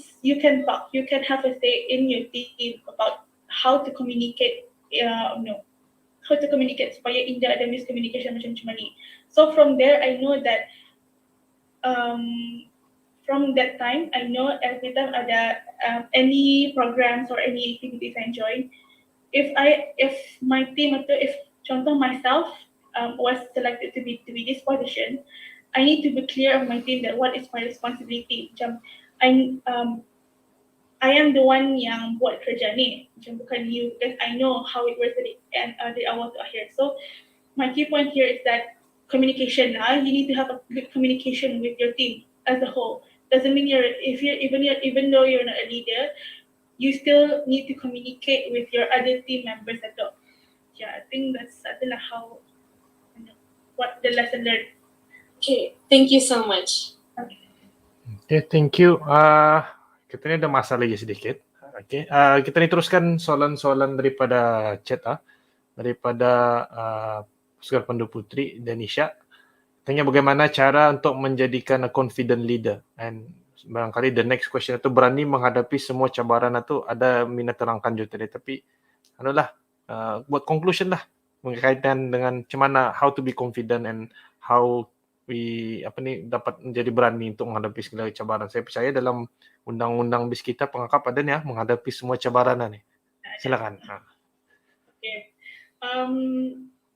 talk, you can have a say in your team about how to communicate, how to communicate supaya tidak ada miscommunication macam ni. So from there, I know that from that time, I know every time ada any programs or any activities I join, if my team atau if contoh myself was selected to be this position, I need to be clear of my team that what is my responsibility. Macam I am the one yang buat kerja ni, macam bukan you, because I know how it works dari awal to akhir. So my key point here is that communication lah. You need to have a good communication with your team as a whole. Doesn't mean even though you're not a leader, you still need to communicate with your other team members atau. Yeah, I think that's adalah how what the lesson learned. Okay, thank you so much. Okay, thank you. Kita ni ada masa lagi sedikit. Okay, kita ni teruskan soalan-soalan daripada chat daripada Pasukan Pandu Putri dan Isha. Tanya bagaimana cara untuk menjadikan a confident leader, and barangkali the next question itu berani menghadapi semua cabaran itu ada minat terangkan juga tadi, tapi buat conclusion lah berkaitan dengan macam mana how to be confident and how we dapat menjadi berani untuk menghadapi segala cabaran. Saya percaya dalam undang-undang BIS kita pengakap ada ni menghadapi semua cabaran ni. Silakan. Okay.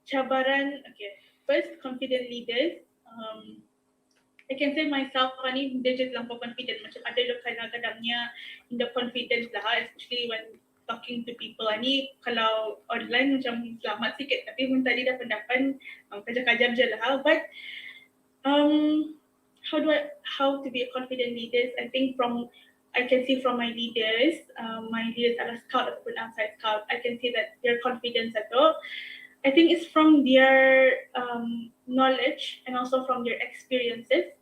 Cabaran. Okay. First, confident leaders. I can say myself ni dia je terlampau confident. Macam ada kadang-kadangnya in the confidence lah, especially when talking to people ni. Kalau online macam selamat sikit, tapi pun tadi dah pendapat kajar-kajar je lah. But how to be a confident leader? I think I can see from my leaders are scout ataupun outside scout. I can see that their confidence I think it's from their knowledge and also from their experiences.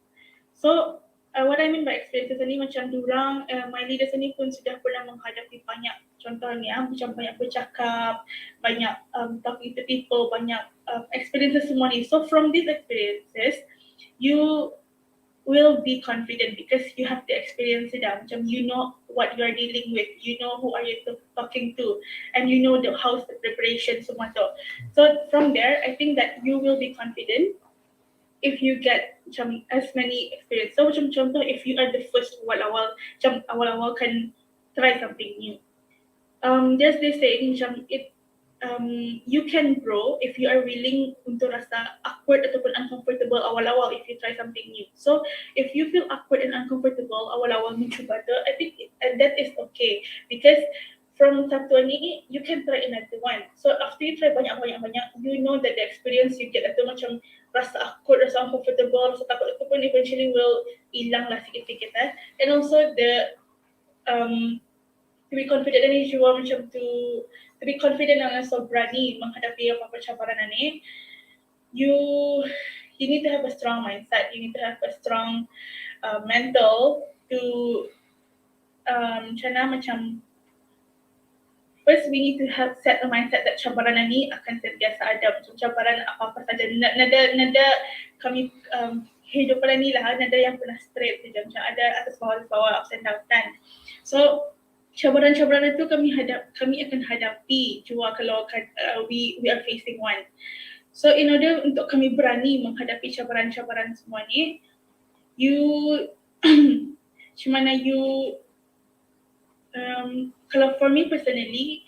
So what I mean by experiences ni macam durang, my leaders ni pun sudah pernah menghadapi banyak, contohnya macam banyak bercakap, banyak talking to people, banyak experiences semua ni. So from these experiences, you will be confident because you have the experience dah. Macam you know what you are dealing with, you know who are you talking to, and you know how's the preparation semua tu. So from there, I think that you will be confident if you get macam as many experience. So macam contoh, if you are the first awal-awal kan try something new. There's this saying macam you can grow if you are willing untuk rasa awkward ataupun uncomfortable awal-awal if you try something new. So if you feel awkward and uncomfortable awal-awal mencuba tu, I think that is okay, because from satu ni you can try another one. So after you try banyak, you know that the experience you get atau macam rasa awkward, rasa uncomfortable, rasa takut itu pun eventually will hilang lah sikit-sikit. And also the to be confident ni juga macam to be confident dan also berani menghadapi apa-apa cabaran ni. You need to have a strong mindset. You need to have a strong mental to macam first we need to have set a mindset that cabaran ni akan sentiasa ada. Macam cabaran apa-apa saja. Nada kami hidup ni lah, nada yang pernah straight saja. Macam ada atas bawah ups and down kan. So cabaran-cabaran itu kami akan hadapi juga kalau we are facing one. So in order untuk kami berani menghadapi cabaran-cabaran semua ni, kalau for me personally,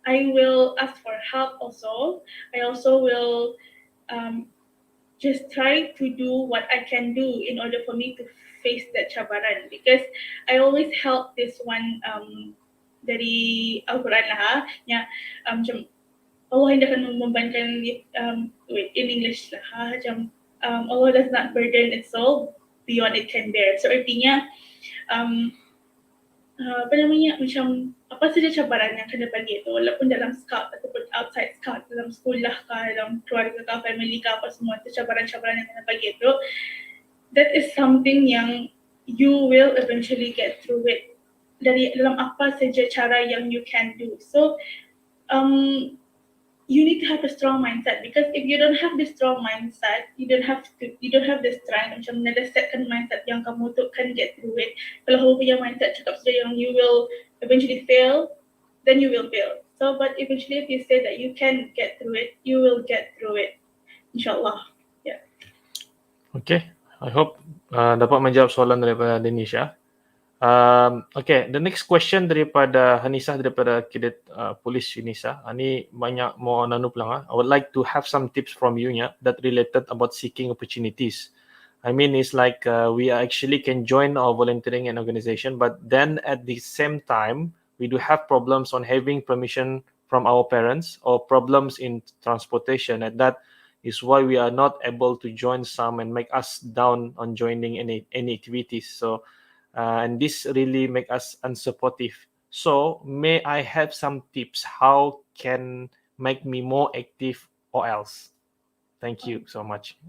I will ask for help also. I also will just try to do what I can do in order for me to face that cabaran, because I always help this one dari Al-Quran lah macam Allah tidak akan membebankan in English lah macam Allah does not burden its soul beyond it can bear. So artinya macam apa saja cabaran yang kena bagi itu, walaupun dalam scout ataupun outside scout, dalam sekolah kah, dalam keluarga kah, family kah, apa semua itu cabaran-cabaran yang kena bagi itu, that is something yang you will eventually get through it dalam apa saja cara yang you can do. So you need to have a strong mindset, because if you don't have this strong mindset, you don't have the strength macam nak setkan mindset yang kamu tu can get through it. Kalau kamu punya mindset cakap saja yang you will eventually fail, then you will fail. So but eventually if you say that you can get through it, you will get through it, insyaAllah. Yeah. Okay, I hope dapat menjawab soalan daripada Denisha. Okay, the next question daripada Hanisah daripada Cadet Polis Unisa. Ini banyak mau nanu pelang. I would like to have some tips from you that related about seeking opportunities. I mean, it's like we actually can join our volunteering and organization, but then at the same time, we do have problems on having permission from our parents or problems in transportation, and that is why we are not able to join some and make us down on joining any activities. So. And this really make us unsupportive. So may I have some tips how can make me more active or else? Thank you so much.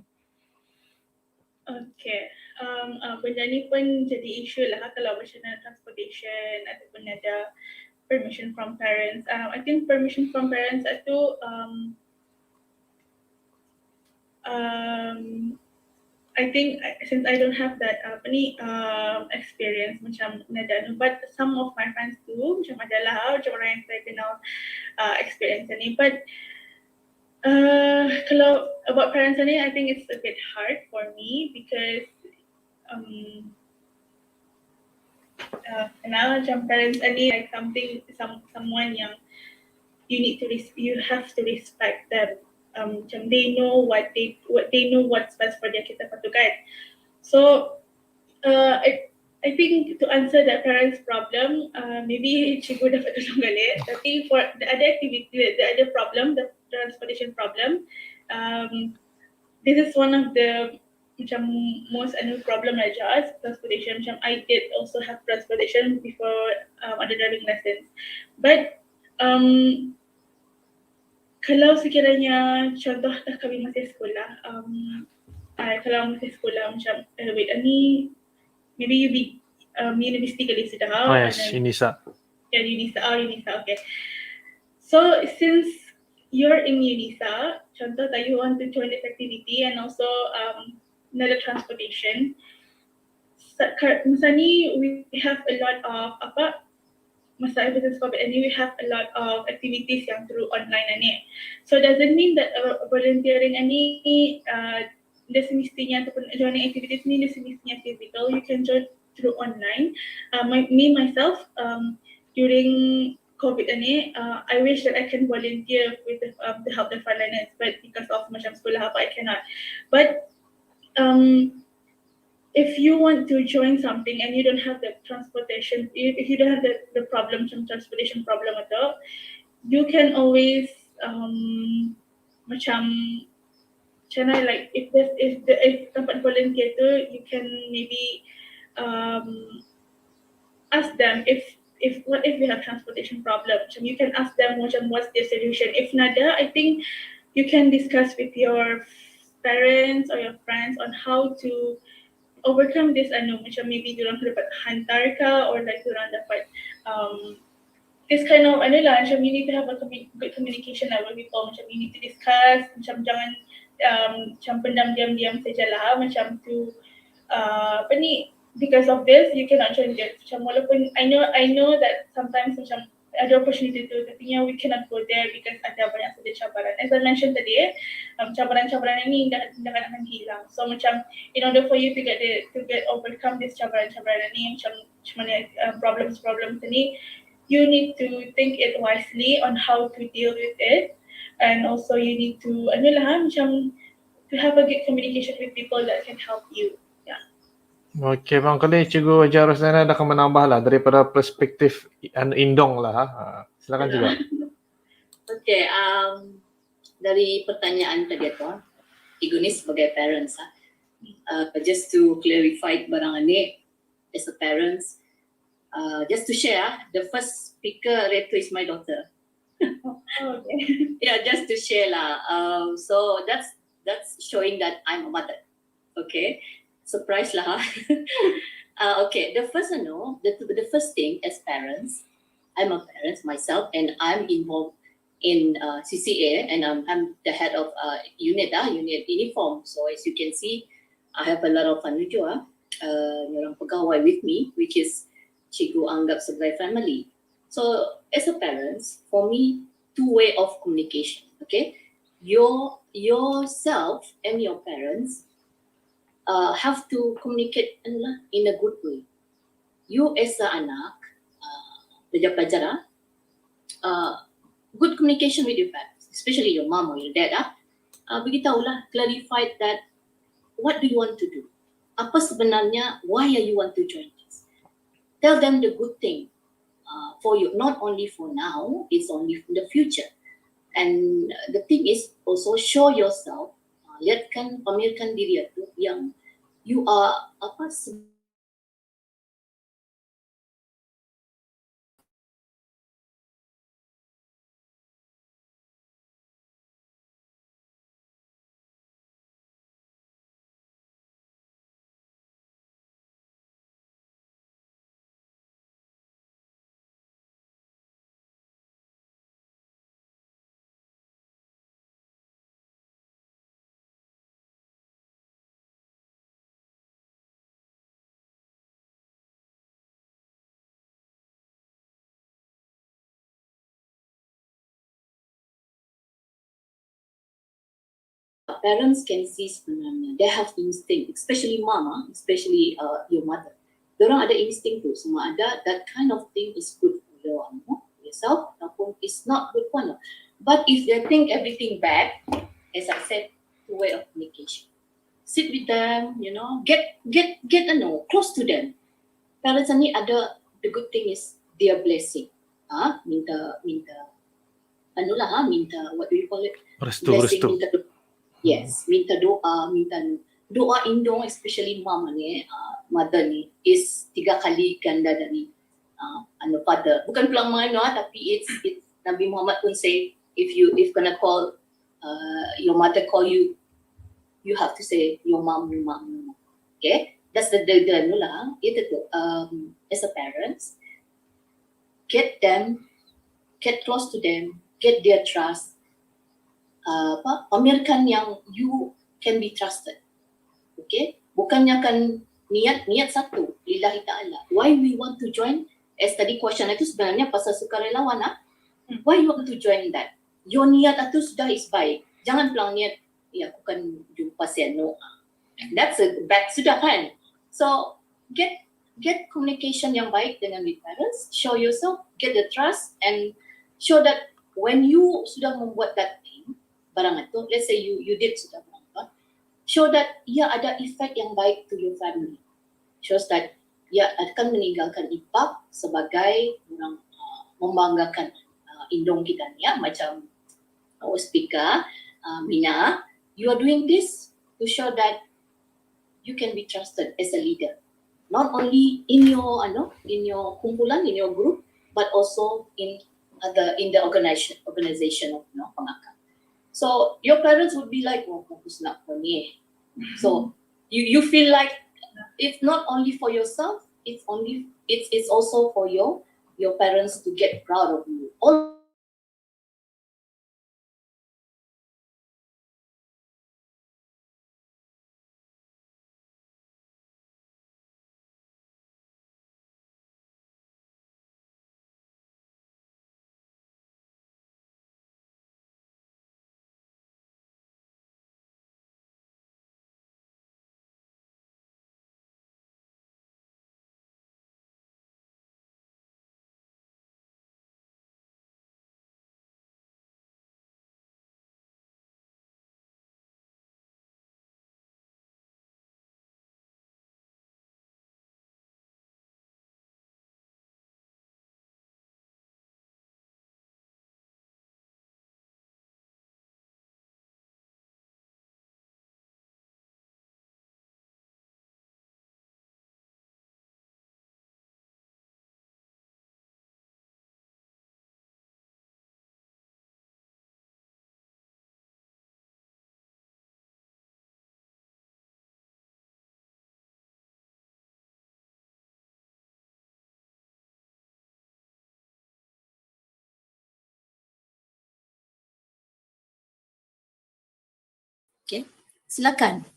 Okay. Benda ni pun jadi isu lah kalau personal transportation ataupun ada permission from parents. I think permission from parents itu I think since I don't have that experience macam nada, but some of my friends do macam adalah macam orang yang saya kenal experience ni. But kalau about parents ni, I think it's a bit hard for me because kenal macam parents ni like someone yang you have to respect them. Macam they know what they know what's best for their kita patukan. So I think to answer that parents problem, maybe cikgu dapat tolong balik. Tapi for the other activity, the other problem, the transportation problem, this is one of the macam most problem aja transportation. Macam I did also have transportation before ada driving lessons, but kalau sekiranya contoh kami masih sekolah, kalau masih sekolah macam ni maybe you be university kali sudah. Oh yes, Unisa. Yeah, Unisa. Okay. So since you're in Unisa, contoh that you want to join this activity and also another transportation. Masa ni we have a lot of masa evidence COVID ini we have a lot of activities yang through online ni. So doesn't mean that volunteering ini dia semestinya ataupun joining activities ni dia semestinya physical. You can join through online. Myself during COVID ini, I wish that I can volunteer with to help the frontliners, but because of macam sekolah apa I cannot. But if you want to join something and you don't have the transportation, if you don't have the problem, some transportation problem atau, you can always macam like if tempat volunteer tu, you can maybe ask them what if we have transportation problem. Macam you can ask them macam what's their solution. If nada, I think you can discuss with your parents or your friends on how to overcome this macam maybe diorang dapat hantar ka or like diorang dapat this kind of macam you need to have a good communication with people. Macam you need to discuss, macam jangan macam pendam diam-diam sajalah macam tu because of this you cannot join this. Macam walaupun I know that sometimes macam ada opportunity tu, tapi we cannot go there because ada banyak saja cabaran. As I mentioned tadi, cabaran-cabaran ini dah akan hilang. So macam in order for you to overcome this cabaran-cabaran ini, macam mana problems ini, you need to think it wisely on how to deal with it, and also you need to macam to have a good communication with people that can help you. Okey, barangkali Cikgu Wajah Rosdana dah akan menambah lah daripada perspektif Indong lah. Silakan juga. Okay, dari pertanyaan tadi tu, Cikgu ni sebagai parents, just to clarify barang ni, as a parents, just to share, the first speaker Reto is my daughter. Okay. Yeah, just to share lah. So that's showing that I'm a mother. Okay. Surprise lah. Okay, the first the first thing as parents, I'm a parent myself and I'm involved in CCA, and I'm the head of unit Beruniform. So as you can see, I have a lot of orang pegawai with me, which is cikgu anggap sebagai family. So as a parents, for me, two way of communication. Okay, yourself and your parents have to communicate in a good way. You as an anak, pelajar-pelajar, good communication with your parents, especially your mom or your dad. Beritahulah, clarify that what do you want to do? Apa sebenarnya, why are you want to join this? Tell them the good thing for you, not only for now, it's only for the future. And the thing is also show yourself, pamerkan diri itu yang you are parents can see sebenarnya, they have instinct, especially mama, especially your mother. Diorang ada instinct tu, semua ada that kind of thing is good for yourself, ataupun it's not good for you. But if they think everything bad, as I said, two way of communication. Sit with them, get close to them. Parents ni ada, the good thing is their blessing. Minta what do you call it? Restu. Yes, minta doa indong, especially mama ni, mother ni, is 3 kali ganda dari father. Bukan pulang main, tapi it's Nabi Muhammad pun say, if gonna call your mother call you, you have to say your mom. Okay, that's the itu tu. As a parents, get close to them, get their trust. Pamerkan yang you can be trusted. Okay, bukannya kan niat satu, lillahi ta'ala. Why we want to join? As tadi question itu sebenarnya pasal sukarelawan. Why you want to join that? Your niat itu sudah is baik. Jangan pulang niat, aku kan jumpa pasien, no. That's a bad sudah kan. So get communication yang baik dengan with parents. Show yourself, get the trust, and show that when you sudah membuat that thing, barang itu, let's say you did sudah berangkat, show that ia ada efek yang baik to your family. Shows that ia akan meninggalkan impact sebagai orang membanggakan indong kita ni, macam our speaker, Mina, you are doing this to show that you can be trusted as a leader. Not only in your kumpulan, in your group, but also in the organization of pengakan. So your parents would be like, bagus nak ko ni. So you feel like it's not only for yourself, it's also for your parents to get proud of you. All Okay, silakan.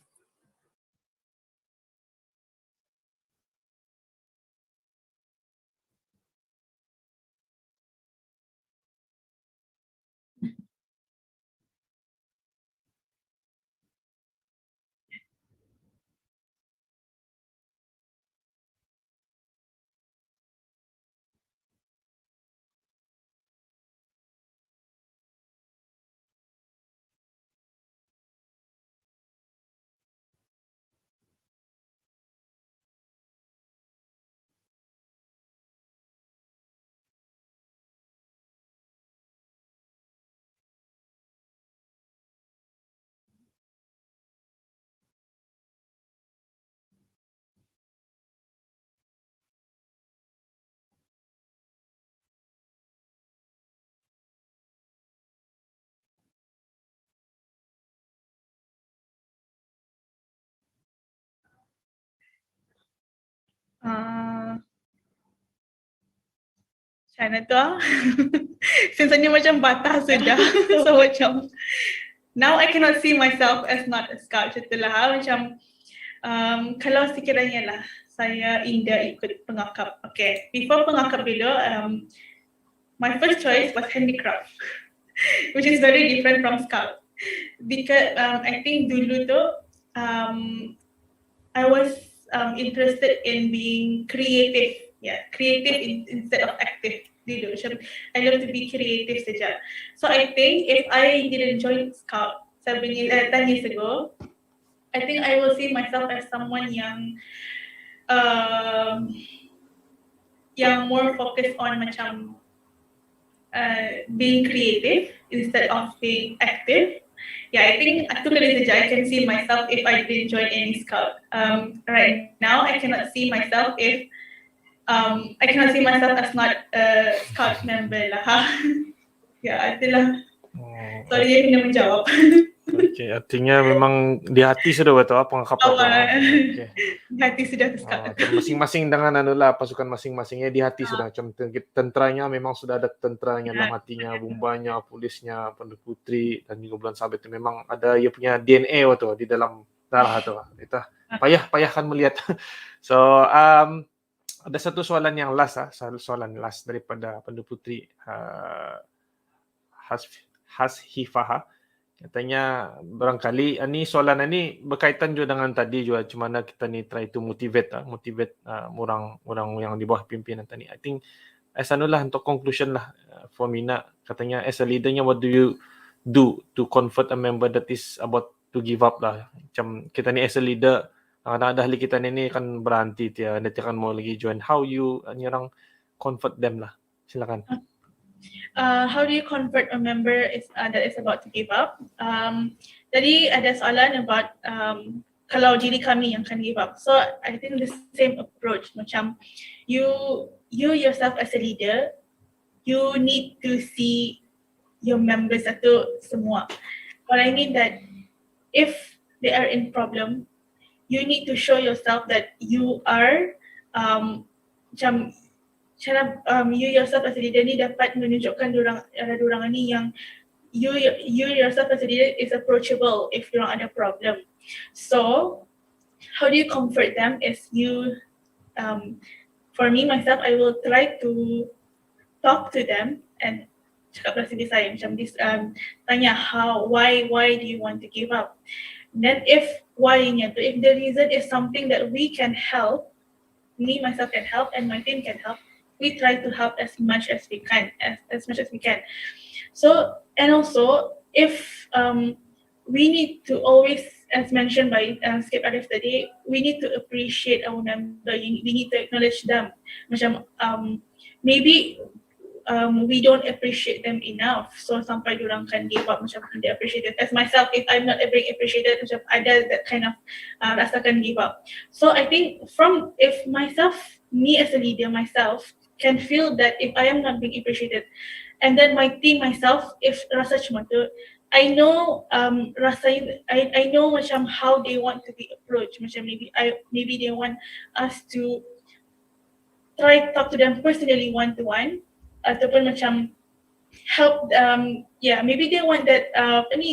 Macam mana tu ah? Sensanya macam batas sudah. So macam now I cannot see myself as not a scout. Macam itulah macam kalau sekiranya lah saya Indah ikut pengakap. Okay, before pengakap dulu, my first choice was handicraft, which is very different from scout. Because I think dulu tu I was interested in being creative. Yeah, creative instead of active. Dulu, I love to be creative saja. So I think if I didn't join scout 10 years ago, I think I will see myself as someone yang more focused on macam being creative instead of being active. Yeah, I think I can see myself if I didn't join any scout. Right now, I cannot see myself if I cannot see myself as not a scout member lah. Ya, itulah. Sorry, dia kena menjawab. Okay, artinya memang di hati sudah betul pengakap tu. Okay. Di hati sudah scout. Masing-masing dengan pasukan masing-masingnya di hati sudah. Macam tenteranya memang sudah ada tenteranya dalam hatinya, bumbanya, polisnya, Penduduk Putri dan juga Bulan Sabit itu memang ada ia punya DNA waktu di dalam darah tu. Kita payahkan melihat. So ada satu soalan yang last soalan last daripada Penduduk Putri Hashifaha. Katanya barangkali ini soalan ini berkaitan juga dengan tadi juga cuma mana kita ni try to motivate orang yang di bawah pimpinan tadi. I think as anulah untuk conclusion lah for Mina, katanya as a leadernya what do you do to comfort a member that is about to give up lah. Macam kita ni as a leader kadang-kadang ahli kita ni kan berhenti dia akan mau lagi join. How you orang comfort them lah. Silakan. How do you convert a member that is about to give up? Tadi ada soalan about kalau diri kami yang akan give up. So I think the same approach. Macam you yourself as a leader, you need to see your members satu semua. What I mean that if they are in problem, you need to show yourself that you are macam cara you yourself as a leader ni dapat menunjukkan dorang ni yang you yourself as a leader is approachable if dorang ada problem. So how do you comfort them is you for me myself I will try to talk to them and cakap bahasa saya macam this tanya why do you want to give up. And then if why-nya tu, if the reason is something that we can help, me myself can help and my team can help, we try to help as much as we can, as much as we can. So, and also, if we need to always, as mentioned by Skip Arif today, we need to appreciate our member. We need to acknowledge them. Macam maybe we don't appreciate them enough. So sampai diorang kan give up macam they appreciated. As myself, if I'm not being appreciated, macam ada that kind of rasakan give up. So I think if me as a leader myself can feel that if I am not being appreciated, and then my team myself, if rasa cuma tu, I know I know macam how they want to be approached. Macam maybe they want us to try talk to them personally one to one, ataupun macam help maybe they want that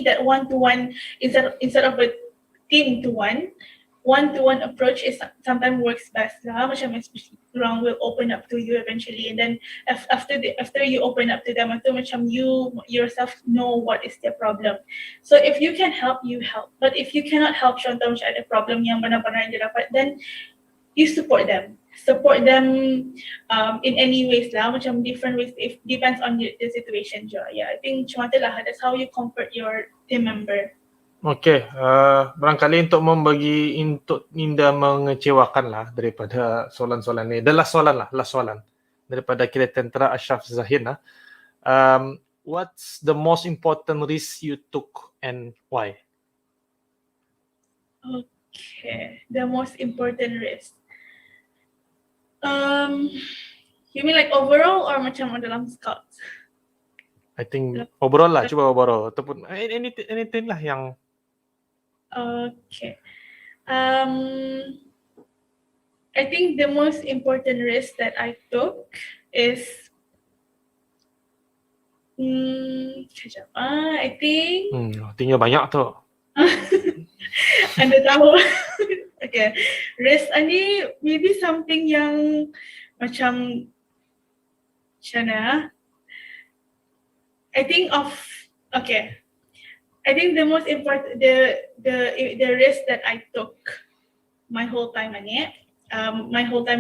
that one-to-one instead of a team to one-to-one approach is sometimes works best lah. Macam especially orang will open up to you eventually, and then after you open up to them, itu macam you yourself know what is their problem. So if you can help, you help. But if you cannot help, contoh macam ada problem yang benar-benar dia dapat, then you support them in any ways lah, macam different ways, if depends on the situation je. I think macam tu lah, that's how you comfort your team member. Okey, barangkali untuk membagi, untuk tidak mengecewakan lah daripada soalan-soalan ni. Last soalan daripada kita tentera Ashraf Zahin lah. What's the most important risk you took and why? Okay, the most important risk. You mean like overall or macam dalam Scouts? I think overall lah, cuba overall ataupun anything lah yang. Okay. I think the most important risk that I took is I think Tinggal banyak tu. Anda tahu. Okay. Risk ni maybe something yang macam mana? I think the most important the risk that I took my whole time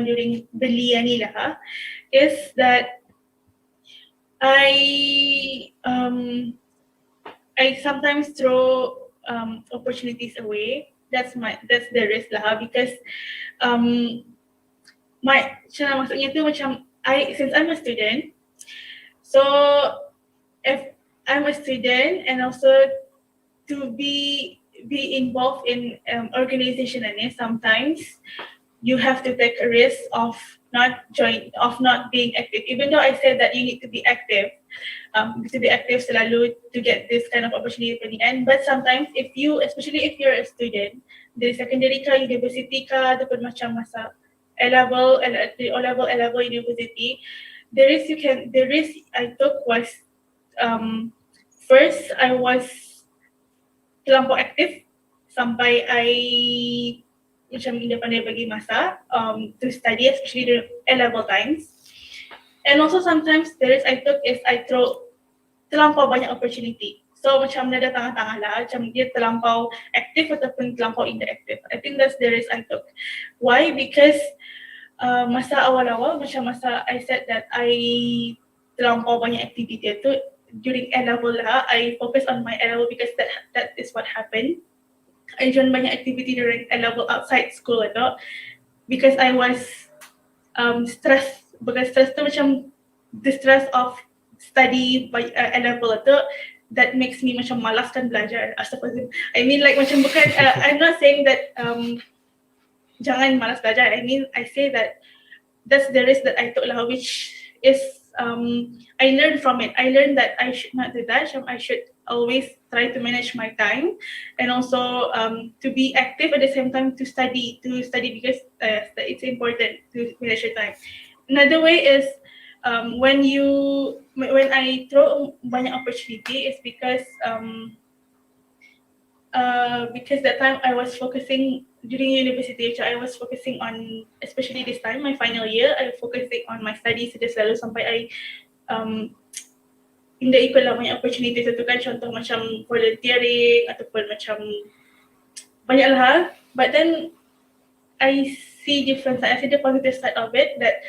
during Belia ni lah is that I sometimes throw opportunities away. That's the risk lah, because maksudnya tu macam since I'm a student, so if I'm a student and also to be involved in organization and sometimes you have to take a risk of not being active, even though I said that you need to be active selalu to get this kind of opportunity at the end. But sometimes especially if you're a student dari secondary ka, university ka, ataupun macam masa O-level, university, the risk I took was first I was terlampau aktif sampai I macam tidak pandai bagi masa to study, especially during A-level times. And also sometimes the risk I took is I throw terlampau banyak opportunity. So macam ada tengah-tengah lah, macam dia terlampau aktif ataupun terlampau inactive. I think that's the risk I took. Why? Because masa awal-awal, macam masa I said that I terlampau banyak activity itu during A-level lah, I focus on my A-level because that is what happened. I joined banyak activity during A-level outside school itu because I was stressed. Because stress tu macam the stress of study by A-level itu that makes me macam malaskan belajar. I mean like macam bukan I'm not saying that jangan malas belajar. I say that that's the risk that I took lah, which is I learned from it. I learned that I should not do that. I should always try to manage my time and also to be active at the same time to study because it's important to manage your time. Another way is when I throw banyak opportunity is because that time I was focusing during university. I was focusing on, especially this time my final year, I was focusing on my studies saja selalu sampai I tidak ikut lah banyak opportunity itu kan, contoh macam volunteering ataupun macam banyak lah. But then I see different side. I see the positive side of it, that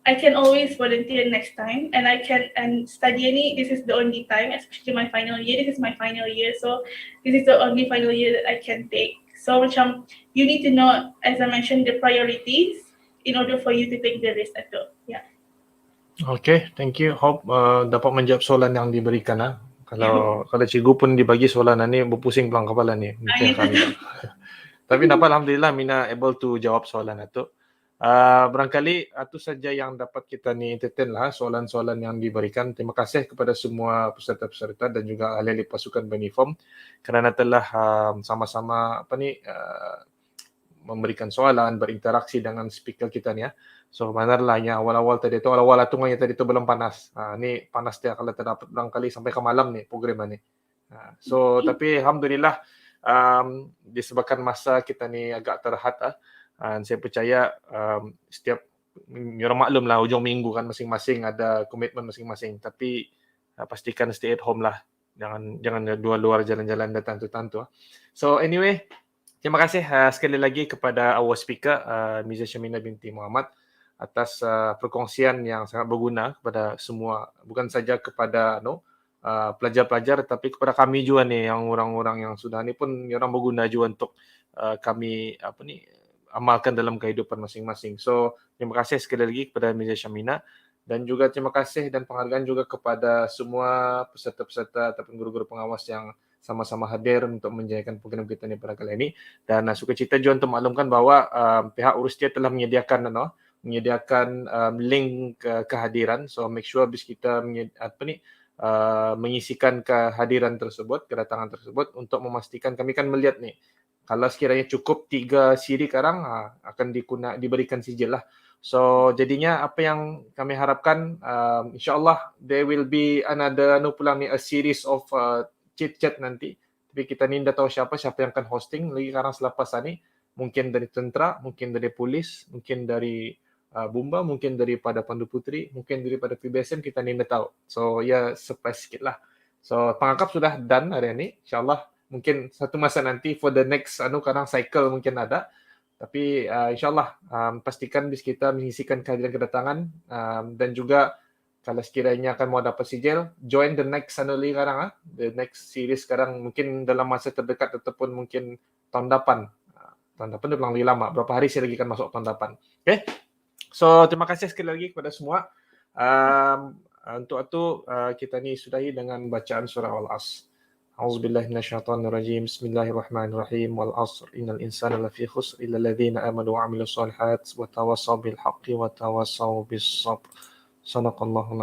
I can always volunteer next time and study ini. This is the only time, especially my final year. This is my final year, so this is the only final year that I can take. So macam you need to know, as I mentioned, the priorities in order for you to take the risk itu. Yeah. Okay, thank you. Hope dapat menjawab soalan yang diberikan lah. Kalau cikgu pun dibagi soalan ni berpusing pelang kepala ni. Tapi dapat alhamdulillah Mina able to jawab soalan itu. Barangkali itu saja yang dapat kita ni entertain lah soalan-soalan yang diberikan. Terima kasih kepada semua peserta-peserta dan juga ahli-ahli pasukan Beruniform kerana telah sama-sama memberikan soalan, berinteraksi dengan speaker kita ni ya. So benar-benar yang awal-awal tunganya tadi tu belum panas. Ni panas dia kalau terdapat barangkali sampai ke malam ni program ni. So tapi alhamdulillah disebabkan masa kita ni agak terhad saya percaya setiap orang maklum lah hujung minggu kan masing-masing ada komitmen masing-masing, tapi pastikan stay at home lah, jangan luar jalan-jalan datang tu. So anyway, terima kasih sekali lagi kepada our speaker Miza Syahmeena binti Muhammad atas perkongsian yang sangat berguna kepada semua, bukan saja kepada pelajar-pelajar tapi kepada kami juga ni, yang orang-orang yang sudah ni pun orang berguna juga untuk kami amalkan dalam kehidupan masing-masing. So terima kasih sekali lagi kepada Miza Syahmeena, dan juga terima kasih dan penghargaan juga kepada semua peserta-peserta ataupun guru-guru pengawas yang sama-sama hadir untuk menjayakan program kita ni pada kali ini. Dan sukacita juga untuk maklumkan bahawa pihak Urustia telah menyediakan link kehadiran. So make sure habis kita mengisikan kehadiran tersebut, kedatangan tersebut, untuk memastikan kami kan melihat ni, kalau sekiranya cukup 3 siri karang akan diberikan sijil lah. So jadinya apa yang kami harapkan, insyaAllah there will be another a series of chit chat nanti. Tapi kita ni dah tahu siapa yang akan hosting lagi sekarang selepas ni. Mungkin dari tentera, mungkin dari polis, mungkin dari Bumba, mungkin daripada Pandu Putri, mungkin daripada PBSM, kita ni dah tahu. So ya surprise sikit lah. So pengangkap sudah done hari ini, insyaAllah. Mungkin satu masa nanti for the next kadang cycle mungkin ada, tapi insyaAllah pastikan bis kita mengisikan kehadiran kedatangan, dan juga kalau sekiranya akan mau dapat sijil, join the next the next series sekarang, mungkin dalam masa terdekat ataupun mungkin tahun depan dia bilang lebih lama, berapa hari saya lagi akan masuk tahun depan. Okay, so terima kasih sekali lagi kepada semua. Untuk itu kita ni sudahi dengan bacaan surah Al-Asr. A'udzubillahi minasyaitonirrajim. Bismillahirrahmanirrahim. Wal 'asr innal insana lafi khusr illa alladziina aamanu wa 'amilus shalihaati wa tawassaw bil haqqi wa tawassaw bis sabr. Sadaqallahu